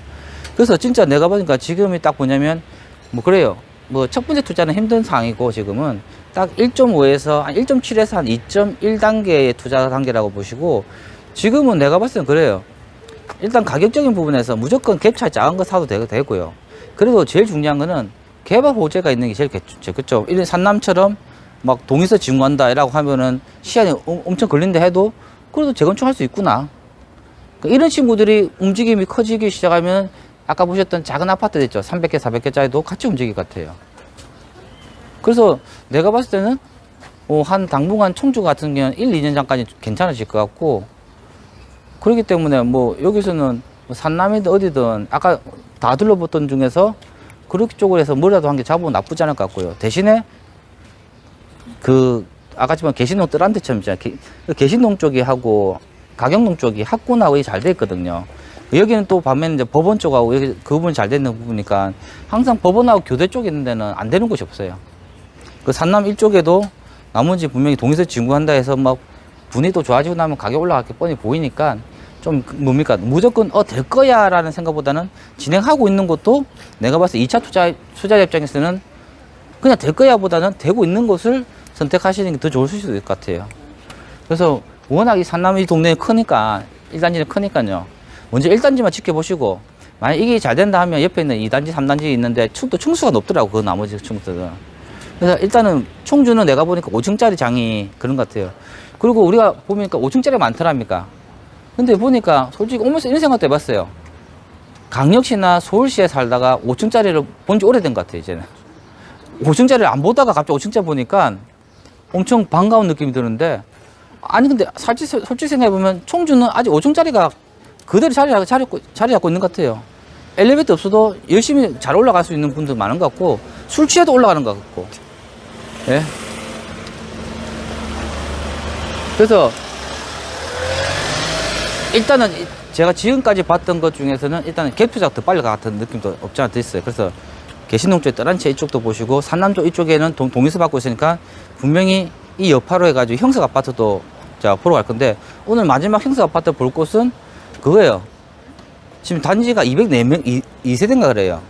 그래서 진짜 내가 보니까 지금이 딱 뭐냐면 뭐 그래요. 뭐 첫 번째 투자는 힘든 상황이고 지금은 딱 1.5에서 한 1.7에서 한 2.1 단계의 투자 단계라고 보시고 지금은 내가 봤을 땐 그래요. 일단 가격적인 부분에서 무조건 갭 차이 작은 거 사도 되고요. 그래도 제일 중요한 거는 개발 호재가 있는 게 제일 좋겠죠. 이런 산남처럼 막 동의서 지원한다 이라고 하면은 시간이 엄청 걸린다 해도 그래도 재건축할 수 있구나. 그러니까 이런 친구들이 움직임이 커지기 시작하면 아까 보셨던 작은 아파트 있죠. 300개, 400개짜리도 같이 움직일 것 같아요. 그래서 내가 봤을 때는 한 당분간 청주 같은 경우는 1, 2년 전까지 괜찮아질 것 같고 그렇기 때문에 뭐 여기서는 산남이든 어디든 아까 다 둘러봤던 중에서 그렇게 쪽으로 해서 뭐라도 한 개 잡으면 나쁘지 않을 것 같고요. 대신에 아까 지만 개신동 뜰한테처럼 있잖아요. 개신동 쪽이 하고 가경동 쪽이 학군하고 잘 돼 있거든요. 여기는 또 반면에 이제 법원 쪽하고 여기 그 부분이 잘 되는 부분이니까 항상 법원하고 교대 쪽에 있는 데는 안 되는 곳이 없어요. 그 산남 일쪽에도 나머지 분명히 동의서 진구한다 해서 막 분위기도 좋아지고 나면 가격 올라갈 게 뻔히 보이니까 좀 뭡니까 무조건 될 거야 라는 생각보다는 진행하고 있는 것도 내가 봤을 때 2차 투자 입장에서는 그냥 될 거야 보다는 되고 있는 것을 선택하시는 게 더 좋을 수도 있을 것 같아요. 그래서 워낙 이 산남 이 동네에 크니까 1단지는 크니까요. 먼저 1단지만 지켜보시고 만약 이게 잘 된다 하면 옆에 있는 2단지 3단지 있는데 또 층수가 높더라고 그 나머지 층들은. 그래서 일단은 청주는 내가 보니까 5층짜리 장이 그런 것 같아요. 그리고 우리가 보니까 5층짜리가 많더랍니까. 근데 보니까 솔직히 오면서 이런 생각도 해봤어요. 강력시나 서울시에 살다가 5층짜리를 본 지 오래된 것 같아요, 이제는. 5층짜리를 안 보다가 갑자기 5층짜리 보니까 엄청 반가운 느낌이 드는데, 아니, 근데 솔직히 생각해보면 청주는 아직 5층짜리가 그대로 자리 잡고 있는 것 같아요. 엘리베이터 없어도 열심히 잘 올라갈 수 있는 분들 많은 것 같고, 술 취해도 올라가는 것 같고, 예. 그래서, 일단은 제가 지금까지 봤던 것 중에서는 일단은 갭 투자가 더 빨리 같은 느낌도 없지 않아 있어요. 그래서 개신동 쪽에 떠란채 이쪽도 보시고 산남 쪽 이쪽에는 동의서 받고 있으니까 분명히 이 여파로 해가지고 형석 아파트도 제가 보러 갈 건데 오늘 마지막 형석 아파트 볼 곳은 그거예요. 지금 단지가 204명, 2세대인가 그래요.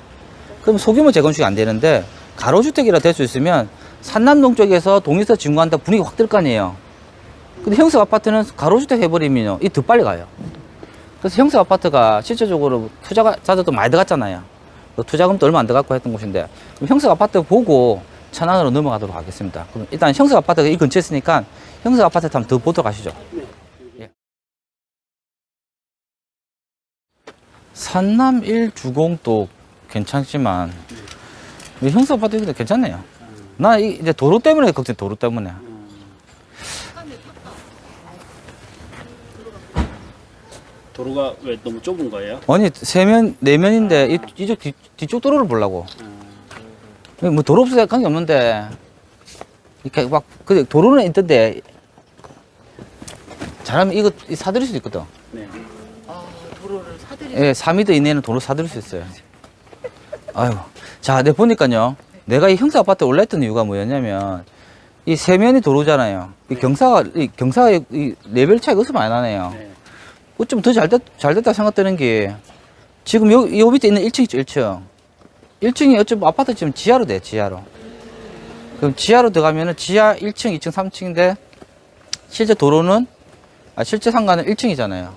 그럼 소규모 재건축이 안 되는데 가로주택이라 될 수 있으면 산남동 쪽에서 동의서 진구한다 분위기 확 들 거 아니에요. 근데 형석 아파트는 가로주택 해버리면요, 이 더 빨리 가요. 그래서 형석 아파트가 실질적으로 투자자들도 많이 들어갔잖아요. 투자금도 얼마 안 들어갔고 했던 곳인데, 형석 아파트 보고 천안으로 넘어가도록 하겠습니다. 그럼 일단 형석 아파트가 이 근처에 있으니까 형석 아파트 한번 더 보도록 하시죠. 예. 산남 1주공도 괜찮지만, 이 형석 아파트도 괜찮네요. 나 이제 도로 때문에 걱정, 도로 때문에. 도로가 왜 너무 좁은 거예요? 아니, 네 면인데, 이쪽 뒤쪽 도로를 보려고. 뭐 도로 없어야 관계 없는데, 이렇게 막, 도로는 있던데, 잘하면 이거 사들일 수도 있거든. 네. 도로를 사들이. 예, 3m 이내는 도로 사들일 수 있어요. 아유. 자, 내가 보니까요, 내가 이 형사 아파트에 올라했던 이유가 뭐였냐면, 이 세면이 도로잖아요. 이 경사가 이 레벨 차이가 어서 많이 나네요. 네. 어쩌면 더 잘 됐다 생각되는 게, 지금 요 밑에 있는 1층 있죠, 1층. 1층이 어쩌면 아파트 지금 지하로 돼, 지하로. 그럼 지하로 들어가면은 지하 1층, 2층, 3층인데, 실제 도로는, 실제 상가는 1층이잖아요.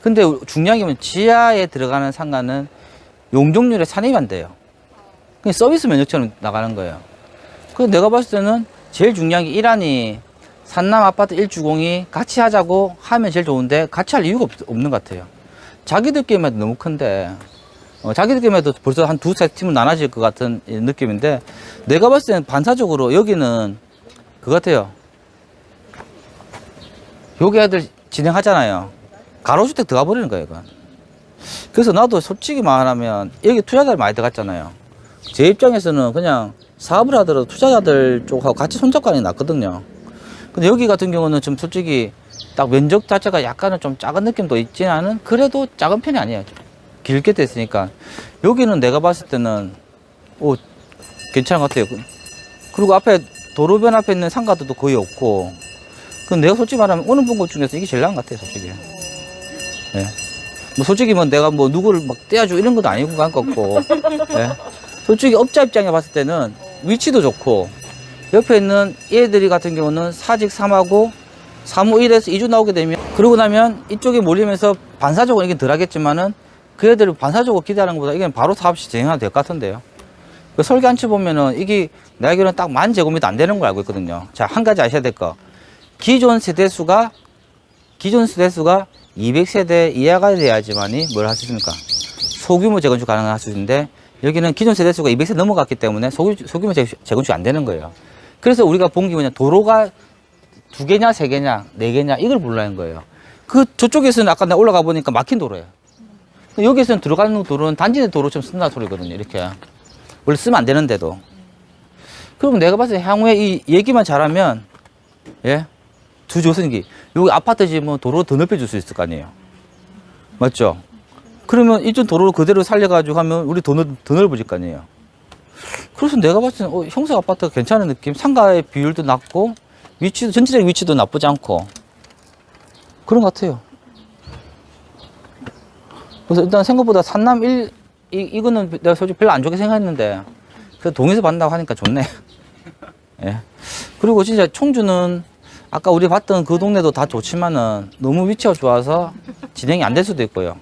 근데 중요한 게 뭐냐면 지하에 들어가는 상가는 용적률에 산입이 안 돼요. 그냥 서비스 면적처럼 나가는 거예요. 그래서 내가 봤을 때는 제일 중요한 게 1안이 산남 아파트 1주공이 같이 하자고 하면 제일 좋은데 같이 할 이유가 없는 것 같아요. 자기들끼리만 해도 너무 큰데, 자기들끼리만 해도 벌써 한 두세 팀은 나눠질 것 같은 느낌인데, 내가 봤을 때는 반사적으로 여기는 그거 같아요. 여기 애들 진행하잖아요. 가로주택 들어가 버리는 거예요, 이건. 그래서 나도 솔직히 말하면 여기 투자자들 많이 들어갔잖아요. 제 입장에서는 그냥 사업을 하더라도 투자자들 쪽하고 같이 손잡고 하는 게 낫거든요. 근데 여기 같은 경우는 좀 솔직히 딱 면적 자체가 약간은 좀 작은 느낌도 있지는 않은, 그래도 작은 편이 아니에요. 길게 됐으니까. 여기는 내가 봤을 때는, 괜찮은 것 같아요. 그리고 앞에, 도로변 앞에 있는 상가들도 거의 없고, 내가 솔직히 말하면 오늘 본 것 중에서 이게 제일 나은 것 같아요, 솔직히. 예. 뭐 솔직히 뭐 내가 뭐 누구를 막 떼어주고 이런 것도 아니고 간 것 같고, 예. 솔직히 업자 입장에 봤을 때는 위치도 좋고, 옆에 있는 얘들이 같은 경우는 사직 3하고 사무 1에서 2주 나오게 되면, 그러고 나면 이쪽에 몰리면서 반사적으로 이게 덜 하겠지만은 그 애들을 반사적으로 기대하는 것보다 이게 바로 사업시 진행하면 될 것 같은데요. 그 설계 한치 보면은 이게 내가 알기로는 딱 10,000제곱미터 안 되는 걸 알고 있거든요. 자, 한 가지 아셔야 될 거. 기존 세대수가 200세대 이하가 돼야지만이 뭘 할 수 있습니까? 소규모 재건축 가능할 수 있는데, 여기는 기존 세대수가 200세 넘어갔기 때문에 소규모 재건축이 안 되는 거예요. 그래서 우리가 본 게 뭐냐, 도로가 2개냐, 3개냐, 4개냐, 이걸 몰라는 거예요. 저쪽에서는 아까 내가 올라가 보니까 막힌 도로예요. 여기에서는 들어가는 도로는 단지 내 도로처럼 쓴다 소리거든요, 이렇게. 원래 쓰면 안 되는데도. 그러면 내가 봤을 때 향후에 이 얘기만 잘하면, 예? 두 조선기. 여기 아파트 지으면 도로 더 넓혀줄 수 있을 거 아니에요. 맞죠? 그러면 이쪽 도로를 그대로 살려가지고 하면 우리 더 넓어질 거 아니에요. 그래서 내가 봤을 때는 형석 아파트가 괜찮은 느낌. 상가의 비율도 낮고, 전체적인 위치도 나쁘지 않고, 그런 것 같아요. 그래서 일단 생각보다 산남 1, 이거는 내가 솔직히 별로 안 좋게 생각했는데, 그래서 동에서 받는다고 하니까 좋네. 예. 그리고 진짜 청주는 아까 우리 봤던 그 동네도 다 좋지만은 너무 위치가 좋아서 진행이 안 될 수도 있고요.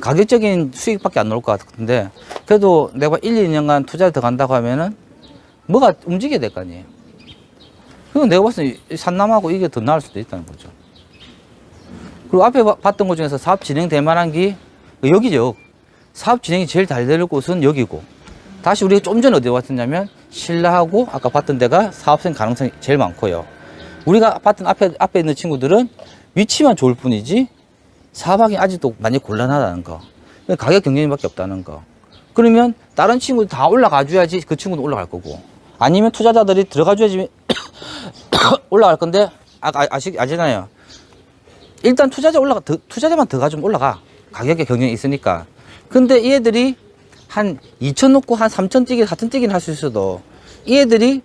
가격적인 수익밖에 안 나올 것 같은데, 그래도 내가 1, 2년간 투자를 더 간다고 하면은 뭐가 움직여야 될 거 아니에요. 그럼 내가 봤을 때 산남하고 이게 더 나을 수도 있다는 거죠. 그리고 앞에 봤던 것 중에서 사업 진행될 만한 게 여기죠. 사업 진행이 제일 잘 될 곳은 여기고, 다시 우리가 좀 전에 어디 왔었냐면 신라하고 아까 봤던 데가 사업생 가능성이 제일 많고요. 우리가 봤던 앞에 있는 친구들은 위치만 좋을 뿐이지 사업하기 아직도 많이 곤란하다는 거. 가격 경쟁력밖에 없다는 거. 그러면 다른 친구들 다 올라가 줘야지 그 친구도 올라갈 거고, 아니면 투자자들이 들어가 줘야지 올라갈 건데, 아시나요? 일단 투자자만 더 가지면 올라가. 가격에 경쟁이 있으니까. 근데 이 애들이 한 2천 놓고 한 3천 뛰기, 4천 뛰기는 할 수 있어도, 이 애들이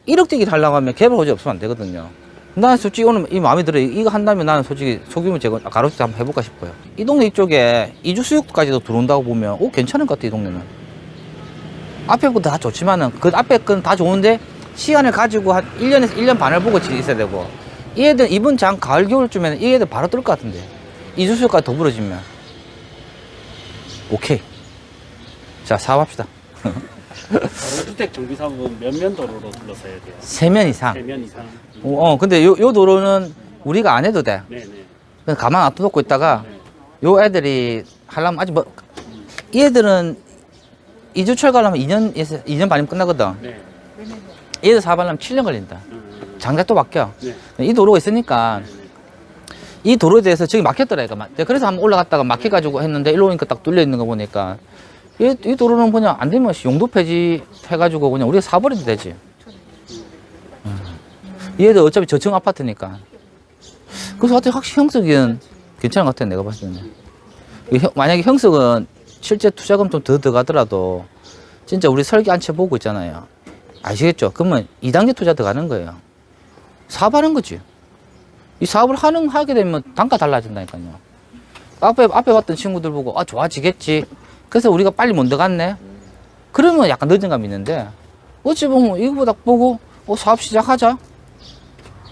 1억 뛰기를 하려고 하면 개발 호재 없으면 안 되거든요. 난 솔직히 오늘 이 마음에 들어요. 이거 한다면 나는 솔직히 소규모 재건, 가로수 한번 해볼까 싶어요. 이 동네 이쪽에 이주 수요까지도 들어온다고 보면, 괜찮은 것 같아, 이 동네는. 앞에 것도 다 좋지만은, 그 앞에 건 다 좋은데, 시간을 가지고 한 1년에서 1년 반을 보고 있어야 되고, 이 애들 이번 가을, 겨울쯤에는 이 애들 바로 뜰 것 같은데. 이주 수요까지 더불어지면. 오케이. 자, 사업합시다. 가로주택 정비 사업은 몇면 도로로 둘러서야 돼요? 3면 이상. 3면 이상. 근데 요 도로는 우리가 안 해도 돼. 네네. 그냥 가만 놔두고 있다가, 요 애들이 하려면 아직 이 애들은 이주 철거하려면 2년 반이면 끝나거든. 네. 이 애들 사업하려면 7년 걸린다. 장작 또 바뀌어. 네. 이 도로가 있으니까, 이 도로에 대해서 저기 막혔더라, 이거. 그래서 한번 올라갔다가 막혀가지고 했는데, 일로 오니까 딱 뚫려 있는 거 보니까, 이 도로는 그냥 안 되면 용도 폐지 해가지고 그냥 우리가 사버려도 되지. 얘들 어차피 저층 아파트니까. 그래서 하여튼 확실히 형석이는 괜찮은 것 같아, 내가 봤을 때는. 만약에 형석은 실제 투자금 좀 더 들어가더라도 진짜 우리 설계 한 채 보고 있잖아요. 아시겠죠? 그러면 2단계 투자 들어가는 거예요. 사업하는 거지. 이 사업을 하게 되면 단가 달라진다니까요. 앞에 봤던 친구들 보고, 좋아지겠지. 그래서 우리가 빨리 못 들어갔네. 그러면 약간 늦은 감이 있는데, 어찌 보면 이거보다 보고, 사업 시작하자.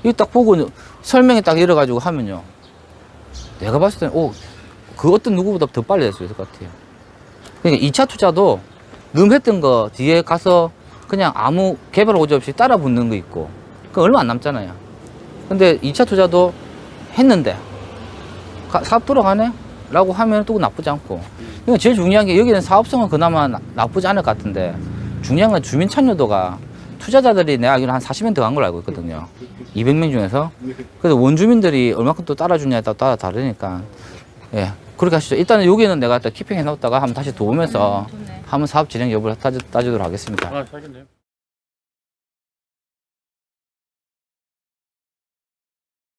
이거 딱 보고 설명이 딱 이래가지고 하면요. 내가 봤을 때는, 그 어떤 누구보다 더 빨리 될 수 있을 것 같아요. 그러니까 2차 투자도 했던 거 뒤에 가서 그냥 아무 개발 호재 없이 따라 붙는 거 있고, 그 얼마 안 남잖아요. 근데 2차 투자도 했는데, 사업 돌아가네? 라고 하면 또 나쁘지 않고. 그러니까 제일 중요한 게, 여기는 사업성은 그나마 나쁘지 않을 것 같은데, 중요한 건 주민 참여도가, 투자자들이 내가 알기로 한 40명 더 간 걸로 알고 있거든요. 200명 중에서. 그래서 원주민들이 얼마큼 또 따라주냐에 따라 다르니까. 예. 그렇게 하시죠. 일단은 여기는 내가 키핑 해놓다가 한번 다시 도우면서 한번 사업 진행 여부를 따지도록 하겠습니다. 살겠네요.